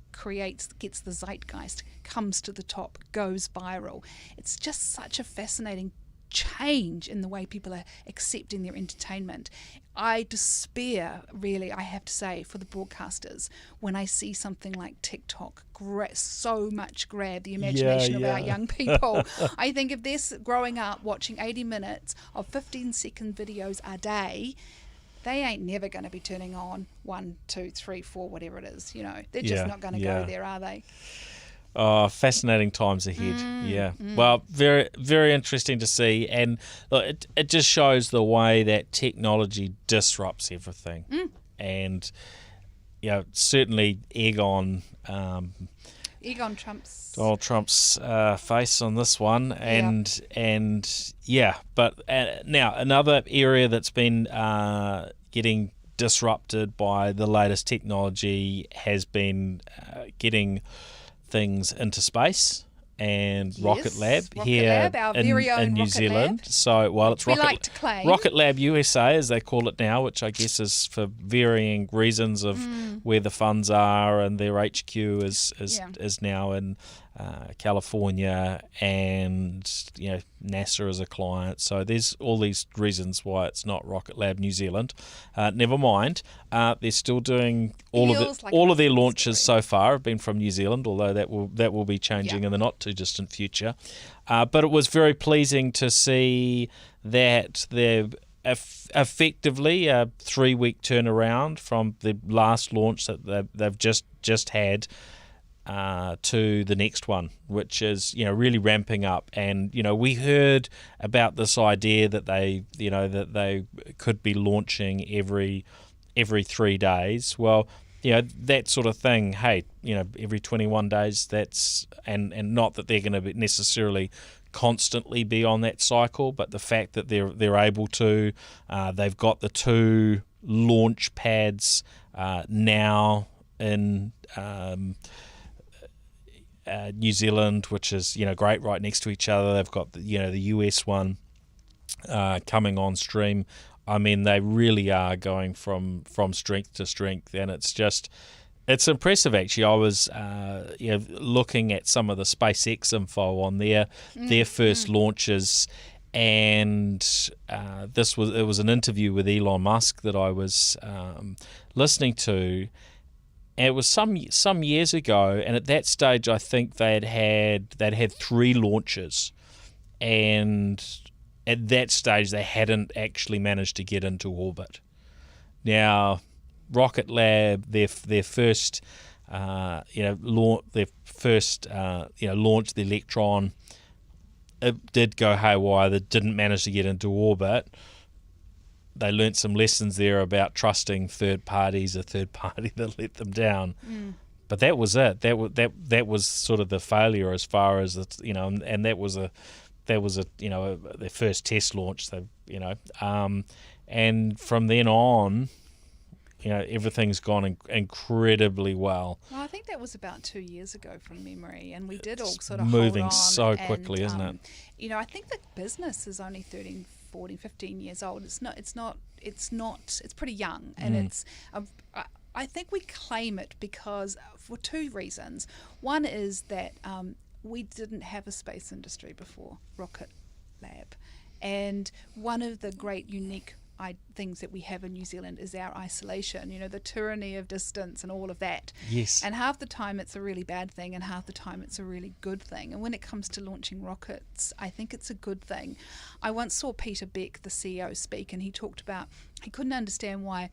gets the zeitgeist, comes to the top, goes viral. It's just such a fascinating change in the way people are accepting their entertainment. I despair, really, I have to say, for the broadcasters when I see something like TikTok so much grab the imagination of our young people. I think if they're growing up watching 80 minutes of 15-second videos a day, they ain't never going to be turning on 1, 2, 3, 4, whatever it is. They're just not going to go there, are they? Oh, fascinating times ahead. Well, very, very interesting to see. And look, it just shows the way that technology disrupts everything. And, certainly Egon Trump's Donald Trump's face on this one. But now another area that's been getting disrupted by the latest technology has been getting things into space, and Rocket Lab here in New Zealand. Lab. So, it's Rocket Lab USA, as they call it now, which I guess is for varying reasons of where the funds are, and their HQ is now in California, and NASA is a client. So there's all these reasons why it's not Rocket Lab New Zealand. Never mind, they're still doing all of their launches so far have been from New Zealand, although that will be changing in the not too distant future. But it was very pleasing to see that they're effectively a 3-week turnaround from the last launch that they've just had to the next one, which is really ramping up. And we heard about this idea that they could be launching every 3 days. Well, that sort of thing. Hey, every 21 days. That's and not that they're going to necessarily constantly be on that cycle, but the fact that they're able to, they've got the 2 launch pads now in New Zealand, which is great, right next to each other. They've got the US one coming on stream. I mean, they really are going from strength to strength, and it's impressive actually. I was looking at some of the SpaceX info on their first launches, and it was an interview with Elon Musk that I was listening to. And it was some years ago, and at that stage, I think they'd had 3 launches, and at that stage, they hadn't actually managed to get into orbit. Now, Rocket Lab, their first, launched the Electron. It did go haywire. They didn't manage to get into orbit. They learnt some lessons there about trusting third parties, a third party that let them down. But that was it. That was sort of the failure as far as and that was their first test launch. And from then on, everything's gone incredibly well. Well, I think that was about 2 years ago from memory, and we did all sort of moving hold on so quickly, isn't it? I think the business is only 13, 14, 15 years old. It's pretty young, and I think we claim it because for 2 reasons. One is that we didn't have a space industry before Rocket Lab, and one of the great unique things that we have in New Zealand is our isolation, the tyranny of distance and all of that. Yes. And half the time it's a really bad thing, and half the time it's a really good thing. And when it comes to launching rockets, I think it's a good thing. I once saw Peter Beck, the CEO, speak, and he talked about he couldn't understand why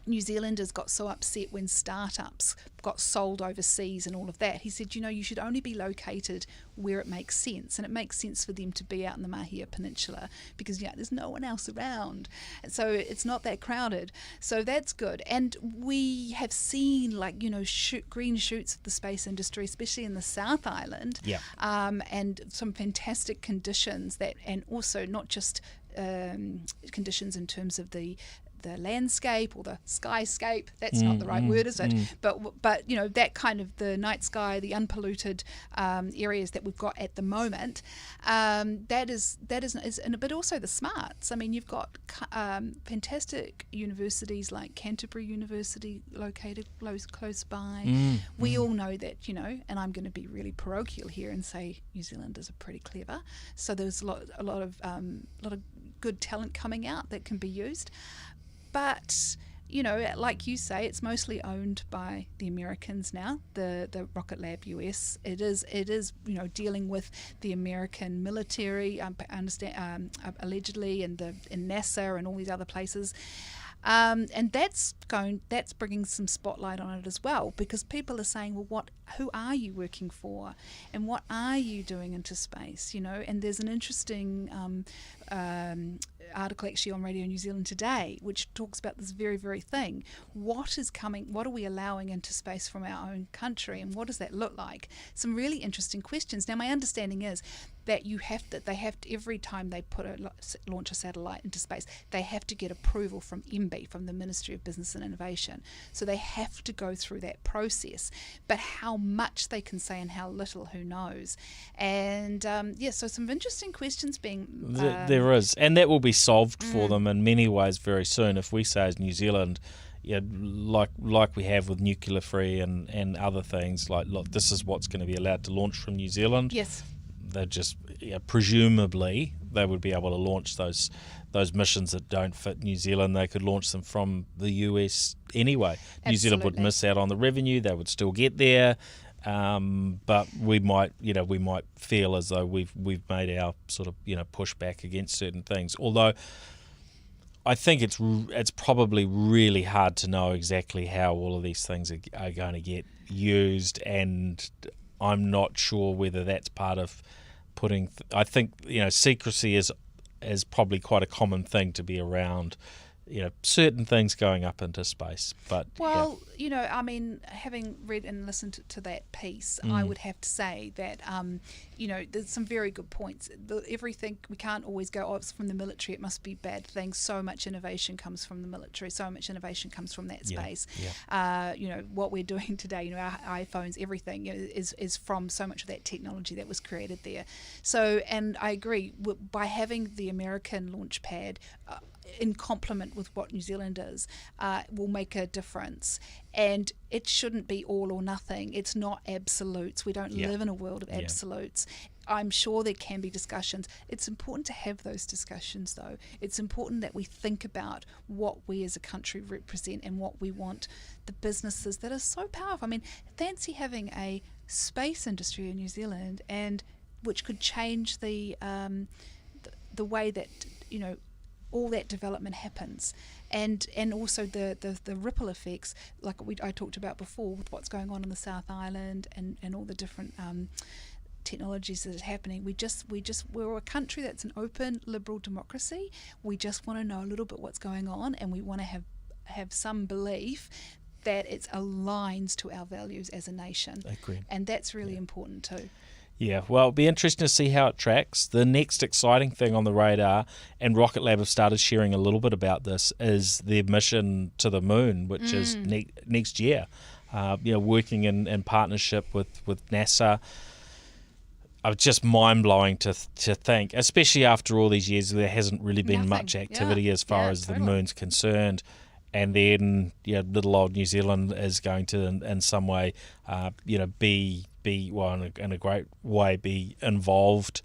New Zealanders got so upset when startups got sold overseas and all of that. He said, you should only be located where it makes sense. And it makes sense for them to be out in the Mahia Peninsula because, there's no one else around. And so it's not that crowded. So that's good. And we have seen, green shoots of the space industry, especially in the South Island. Yeah. And some fantastic conditions and also not just conditions in terms of the landscape or the skyscape. That's not the right word, is it? But that kind of the night sky, the unpolluted areas that we've got at the moment, that is but also the smarts. I mean, you've got fantastic universities like Canterbury University located close by. We all know that, and I'm going to be really parochial here and say New Zealanders are pretty clever. So there's a lot of good talent coming out that can be used. But, like you say, it's mostly owned by the Americans now, the Rocket Lab US. It is dealing with the American military, I understand, allegedly, and in NASA and all these other places. And that's bringing some spotlight on it as well, because people are saying, well, who are you working for, and what are you doing into space? And there's an interesting article actually on Radio New Zealand today, which talks about this very, very thing. What is coming? What are we allowing into space from our own country, and what does that look like? Some really interesting questions. Now, my understanding is that they have to, every time they launch a satellite into space, they have to get approval from MB, from the Ministry of Business and Innovation. So they have to go through that process. But how much they can say and how little, who knows? And so some interesting questions being there is, and that will be solved for them in many ways very soon. If we say as New Zealand, like we have with nuclear free and other things, look, this is what's going to be allowed to launch from New Zealand. Yes. They're just presumably they would be able to launch those missions that don't fit New Zealand. They could launch them from the US anyway. Absolutely. New Zealand would miss out on the revenue. They would still get there, but we might feel as though we've made our sort of pushback against certain things. Although I think it's probably really hard to know exactly how all of these things are going to get used, and I'm not sure whether that's part of putting. I think secrecy is probably quite a common thing to be around. Certain things going up into space, but I mean, having read and listened to that piece, I would have to say that there's some very good points. Everything, we can't always go, it's from the military, it must be bad things. So much innovation comes from the military, so much innovation comes from that space. What we're doing today, our iPhones, everything is from so much of that technology that was created there. So, and I agree, by having the American launch pad in complement with what New Zealand is, will make a difference. And it shouldn't be all or nothing. It's not absolutes. We don't live in a world of absolutes. I'm sure there can be discussions. It's important to have those discussions, though. It's important that we think about what we as a country represent and what we want the businesses that are so powerful. I mean, fancy having a space industry in New Zealand, and which could change the way that all that development happens, and also the ripple effects, like I talked about before, with what's going on in the South Island and all the different technologies that are happening. We're a country that's an open, liberal democracy. We just want to know a little bit what's going on, and we want to have some belief that it aligns to our values as a nation. Agreed. And that's really important too. Yeah, well, it'll be interesting to see how it tracks. The next exciting thing on the radar, and Rocket Lab have started sharing a little bit about this, is their mission to the moon, which is next year. Working in partnership with NASA. It's just mind-blowing to think, especially after all these years, there hasn't really been much activity as far as the moon's concerned. And then, little old New Zealand is going to, in some way, in a great way, be involved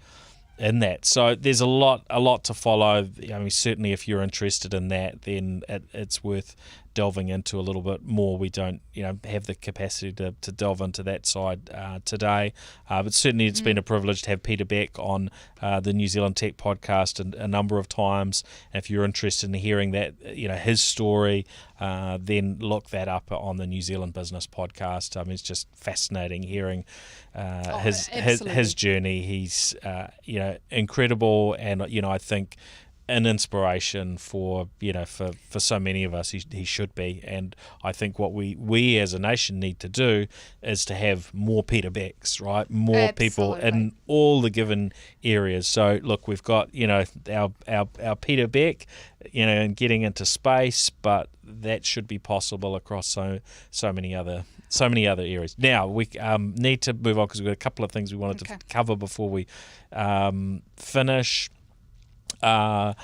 in that. So there's a lot to follow. I mean, certainly if you're interested in that, then it's worth delving into a little bit more. We don't, have the capacity to delve into that side today. But certainly it's been a privilege to have Peter Beck on the New Zealand Tech podcast a number of times. And if you're interested in hearing that, his story, then look that up on the New Zealand Business podcast. I mean, it's just fascinating hearing his journey. He's incredible, and I think an inspiration for so many of us. He should be, and I think what we as a nation need to do is to have more Peter Becks, right? More people in all the given areas. So look, we've got our Peter Beck, and getting into space, but that should be possible across so many other areas. Now we need to move on because we've got a couple of things we wanted to cover before we finish. I'm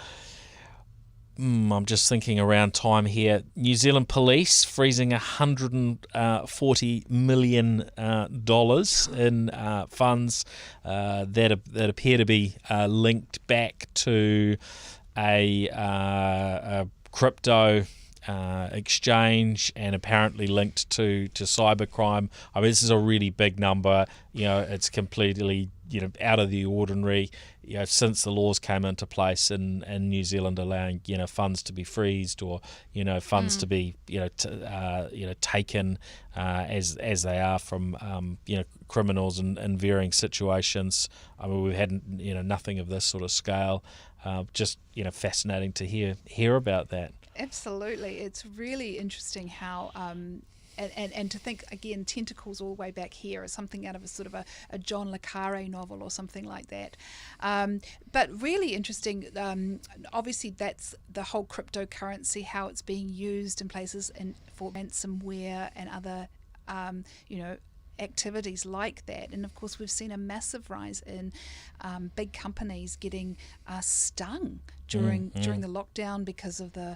just thinking around time here. New Zealand Police freezing $140 million in funds that appear to be linked back to a crypto exchange, and apparently linked to cybercrime. I mean, this is a really big number. It's completely out of the ordinary. Since the laws came into place in New Zealand, allowing funds to be freezed or funds to be taken as they are from criminals in varying situations. I mean, we've had nothing of this sort of scale. Just fascinating to hear about that. Absolutely. It's really interesting how and to think again, tentacles all the way back here is something out of a sort of a John le Carre novel or something like that. But really interesting. Obviously, that's the whole cryptocurrency, how it's being used in places for ransomware and other activities like that. And of course, we've seen a massive rise in big companies getting stung during the lockdown because of the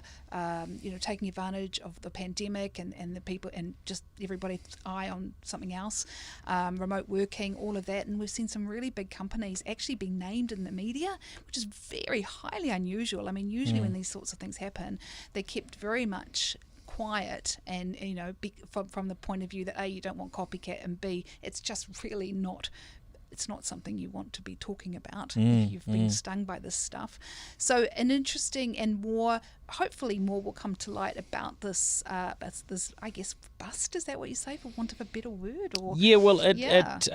taking advantage of the pandemic and the people and just everybody's eye on something else, remote working, all of that. And we've seen some really big companies actually being named in the media, which is very highly unusual. I mean, usually when these sorts of things happen, they're kept very much quiet, and from the point of view that A, you don't want copycat, and B, it's just really not. It's not something you want to be talking about if you've been stung by this stuff. So an interesting and hopefully more will come to light about this, I guess, bust, is that what you say, for want of a better word? Or yeah, well, it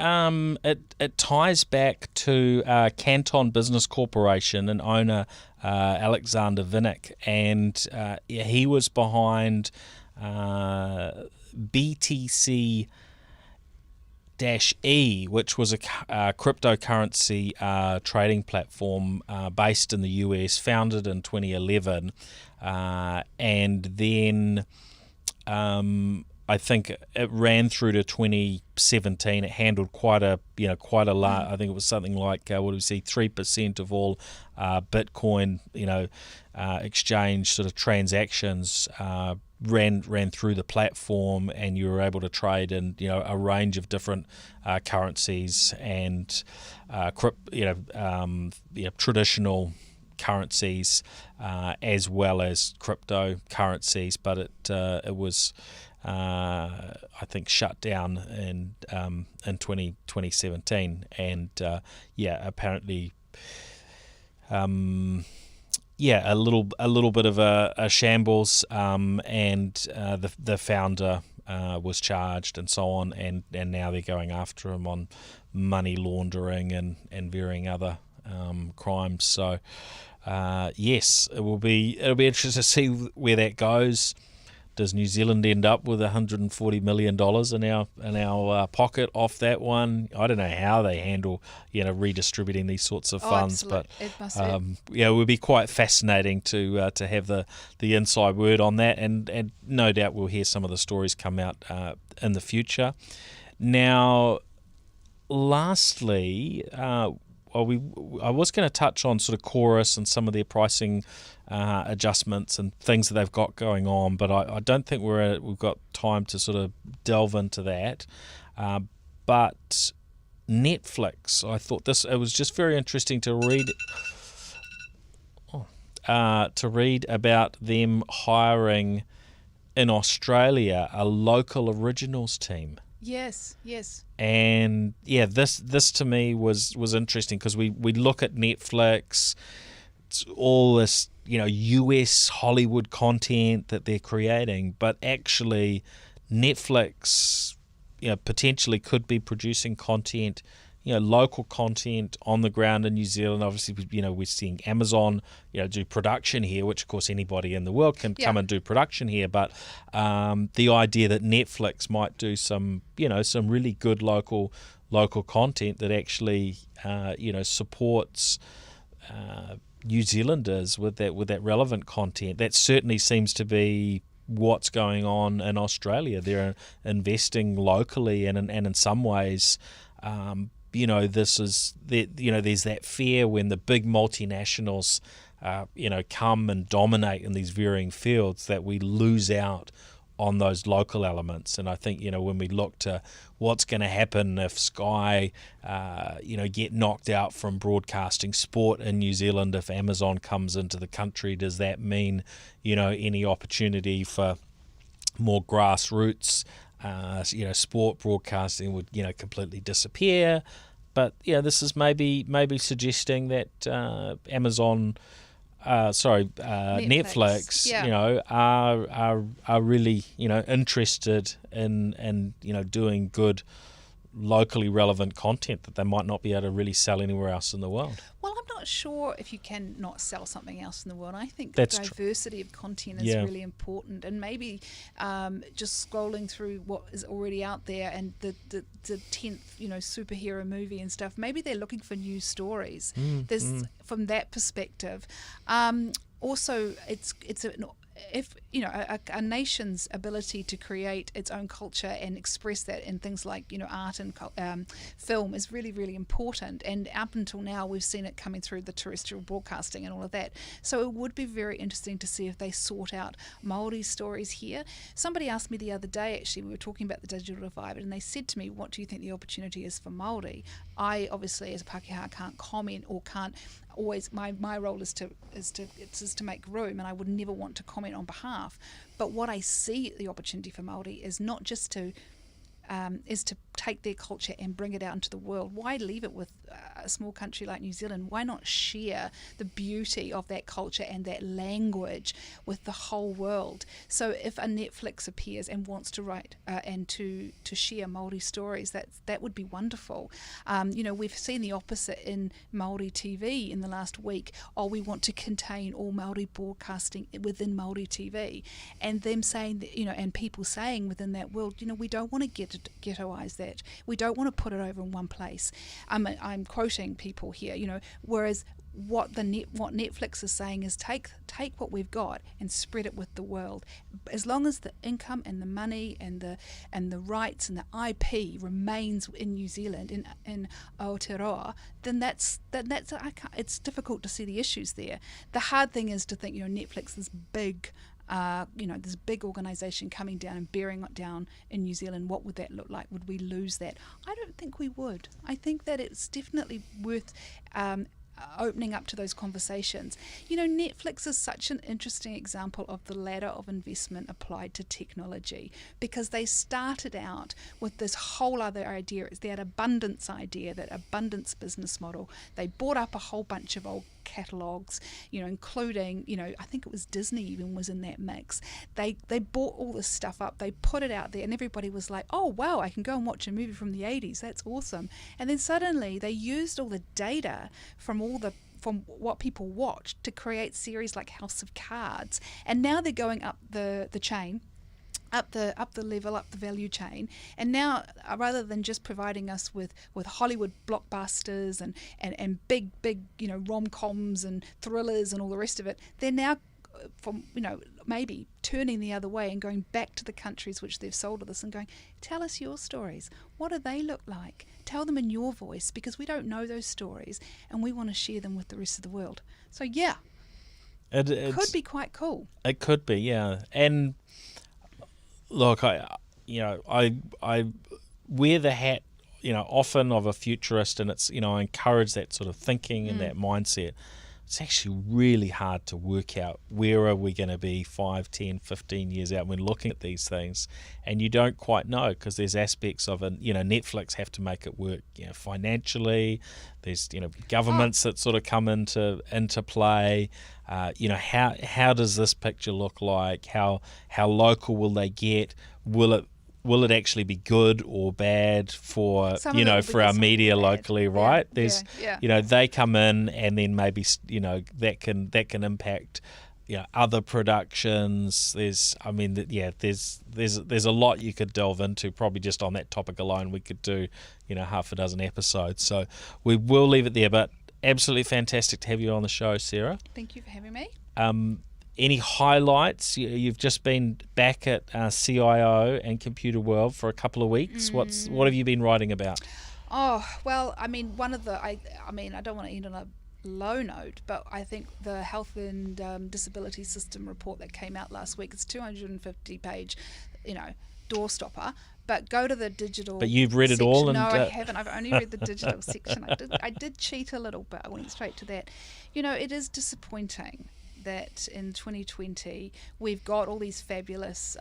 ties back to Canton Business Corporation and owner Alexander Vinnick, and he was behind BTC E, which was a cryptocurrency trading platform based in the US, founded in 2011, and then I think it ran through to 2017. It handled quite a large. I think it was something like 3% of all Bitcoin exchange sort of transactions ran through the platform, and you were able to trade in a range of different currencies and traditional currencies as well as cryptocurrencies. But it was I think shut down in 2017, and apparently a little bit of a shambles, and the founder was charged and so on, and now they're going after him on money laundering and varying other crimes. So yes, it'll be interesting to see where that goes. Does New Zealand end up with $140 million in our pocket off that one? I don't know how they handle redistributing these sorts of funds, but it would be quite fascinating to have the inside word on that, and no doubt we'll hear some of the stories come out in the future. Now, lastly, I was going to touch on sort of Chorus and some of their pricing adjustments and things that they've got going on, but I don't think we've got time to sort of delve into that. But Netflix, I thought it was just very interesting to read about them hiring in Australia a local originals team. Yes. And yeah, this to me was interesting, because we look at Netflix, it's all this, US Hollywood content that they're creating, but actually Netflix, potentially could be producing content, local content on the ground in New Zealand. Obviously, we're seeing Amazon, do production here, which of course anybody in the world can come and do production here. But the idea that Netflix might do some really good local content that actually, supports New Zealanders with that relevant content, that certainly seems to be what's going on in Australia. They're investing locally, and in some ways, this is there's that fear when the big multinationals, come and dominate in these varying fields, that we lose out on those local elements. And I think, when we look to what's going to happen if Sky, get knocked out from broadcasting sport in New Zealand, if Amazon comes into the country, does that mean, any opportunity for more grassroots, sport broadcasting would, completely disappear? But, this is maybe suggesting that Netflix, are really, interested in doing good, locally relevant content that they might not be able to really sell anywhere else in the world. Well, I'm not sure if you can not sell something else in the world. I think That's diversity of content is really important, and maybe just scrolling through what is already out there, and the 10th superhero movie and stuff, maybe they're looking for new stories. From that perspective. Also, it's a nation's ability to create its own culture and express that in things like art and film is really, really important. And up until now, we've seen it coming through the terrestrial broadcasting and all of that. So it would be very interesting to see if they sort out Māori stories here. Somebody asked me the other day, actually, we were talking about the digital divide, and they said to me, "What do you think the opportunity is for Māori?" I obviously, as a Pākehā, can't comment or can't. Always, my role is to make room, and I would never want to comment on behalf. But what I see the opportunity for Māori is not just to take their culture and bring it out into the world. Why leave it with a small country like New Zealand? Why not share the beauty of that culture and that language with the whole world? So if a Netflix appears and wants to write and to share Māori stories, that would be wonderful. We've seen the opposite in Māori TV in the last week. We want to contain all Māori broadcasting within Māori TV, and them saying that, and people saying within that world, we don't want to ghettoize that. We don't want to put it over in one place. I'm quoting people here, whereas what Netflix is saying is take what we've got and spread it with the world. As long as the income and the money and the rights and the IP remains in New Zealand, in Aotearoa, then it's difficult to see the issues there. The hard thing is to think, Netflix is big. This big organisation coming down and bearing it down in New Zealand, what would that look like? Would we lose that? I don't think we would. I think that it's definitely worth opening up to those conversations. Netflix is such an interesting example of the ladder of investment applied to technology, because they started out with this whole other idea. It's that abundance idea, that abundance business model. They bought up a whole bunch of old catalogues, including, I think it was Disney even was in that mix. They bought all this stuff up, they put it out there, and everybody was like, oh wow, I can go and watch a movie from the 80s, that's awesome. And then suddenly they used all the data from what people watched to create series like House of Cards, and now they're going up the chain, up the level, up the value chain, and now rather than just providing us with Hollywood blockbusters and big rom-coms and thrillers and all the rest of it, they're now maybe turning the other way and going back to the countries which they've sold us and going, tell us your stories. What do they look like? Tell them in your voice, because we don't know those stories and we want to share them with the rest of the world. So yeah, it could be quite cool. It could be, yeah. And look, I wear the hat, often of a futurist, and it's, I encourage that sort of thinking and that mindset. it's actually really hard to work out where are we going to be 5, 10, 15 years out when looking at these things, and you don't quite know because there's aspects of it. Netflix have to make it work financially. There's governments that sort of come into play. How does this picture look like? How local will they get? Will it actually be good or bad for for our media locally, right? There's they come in and then maybe that can impact other productions. There's a lot you could delve into. Probably just on that topic alone we could do half a dozen episodes. So we will leave it there, but absolutely fantastic to have you on the show, Sarah. Thank you for having me. Any highlights? You've just been back at CIO and Computer World for a couple of weeks. What have you been writing about? Oh, well, I mean, I don't want to end on a low note, but I think the Health and Disability System report that came out last week, it's 250-page, doorstopper. But go to the digital. But you've read section. It all? No, I haven't. I've only read the digital section. I did cheat a little bit. I went straight to that. It is disappointing that in 2020 we've got all these fabulous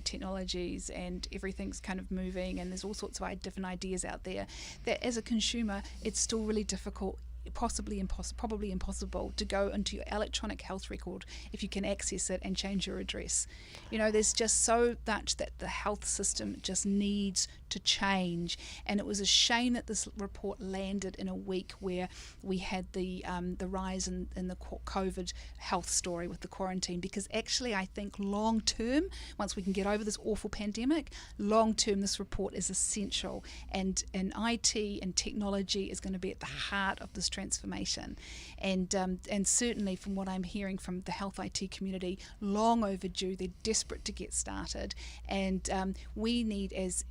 technologies and everything's kind of moving and there's all sorts of different ideas out there that as a consumer it's still really difficult, probably impossible to go into your electronic health record if you can access it and change your address. There's just so much that the health system just needs to change, and it was a shame that this report landed in a week where we had the rise in the COVID health story with the quarantine, because actually I think long term, once we can get over this awful pandemic, long term this report is essential, and IT and technology is going to be at the heart of this transformation, and certainly from what I'm hearing from the health IT community, long overdue. They're desperate to get started, and we need, as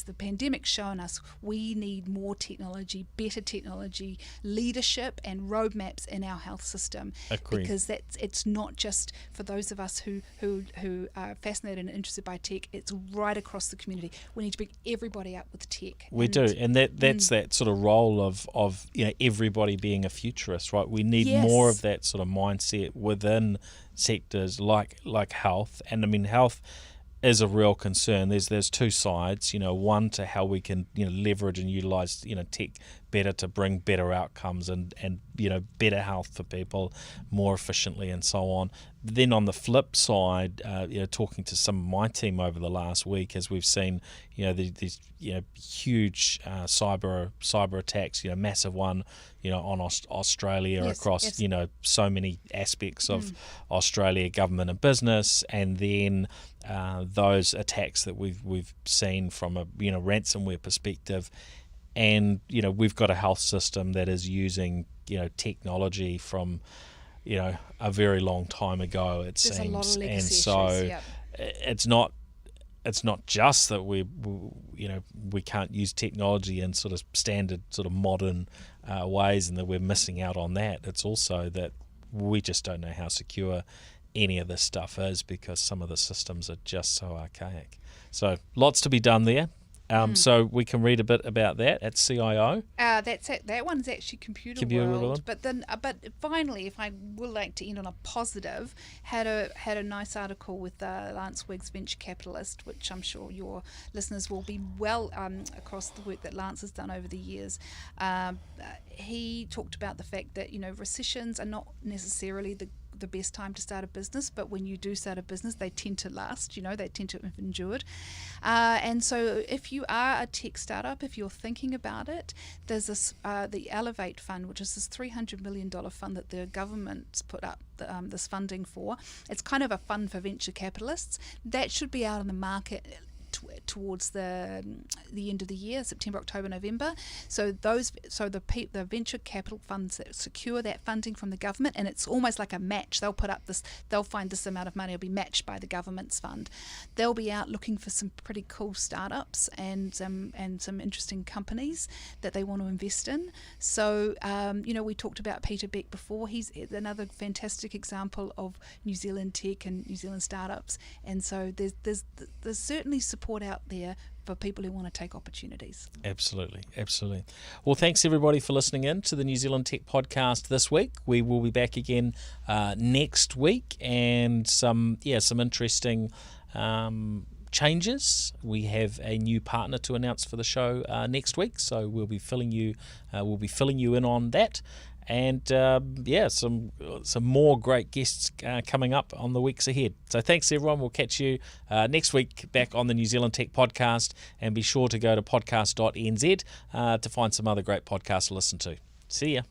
the pandemic's shown us, we need more technology, better technology, leadership and roadmaps in our health system. Agreed. Because it's not just for those of us who are fascinated and interested by tech, it's right across the community. We need to bring everybody up with tech. We do, and that's that sort of role of everybody being a futurist, right? We need more of that sort of mindset within sectors like health, and I mean health is a real concern. There's two sides, one to how we can leverage and utilize tech better to bring better outcomes and better health for people more efficiently and so on. Then on the flip side, talking to some of my team over the last week, as we've seen these huge cyber attacks, massive one on Australia, across so many aspects of Australia, government and business, and then those attacks that we've seen from a ransomware perspective. And we've got a health system that is using technology from a very long time ago, it seems. A lot of legacy and so issues, it's not just that we can't use technology in sort of standard sort of modern ways and that we're missing out on that. It's also that we just don't know how secure any of this stuff is because some of the systems are just so archaic. So lots to be done there. So we can read a bit about that at CIO. That's it. That one's actually Computer World. But finally, if I would like to end on a positive, had a nice article with Lance Wiggs, venture capitalist, which I'm sure your listeners will be well across the work that Lance has done over the years. He talked about the fact that recessions are not necessarily the best time to start a business, but when you do start a business they tend to last, they tend to have endured, and so if you are a tech startup, if you're thinking about it, there's this the Elevate Fund, which is this $300 million fund that the government's put up this funding for. It's kind of a fund for venture capitalists that should be out in the market towards the end of the year, September, October, November. So the venture capital funds that secure that funding from the government, and it's almost like a match. They'll find this amount of money will be matched by the government's fund. They'll be out looking for some pretty cool startups and some interesting companies that they want to invest in. So we talked about Peter Beck before. He's another fantastic example of New Zealand tech and New Zealand startups. And so there's certainly support out there for people who want to take opportunities. Absolutely, absolutely. Well, thanks everybody for listening in to the New Zealand Tech Podcast this week. We will be back again next week, and some interesting changes. We have a new partner to announce for the show next week, so we'll be filling you in on that. And some more great guests coming up on the weeks ahead. So thanks everyone. We'll catch you next week back on the New Zealand Tech Podcast, and be sure to go to podcast.nz to find some other great podcasts to listen to. See ya.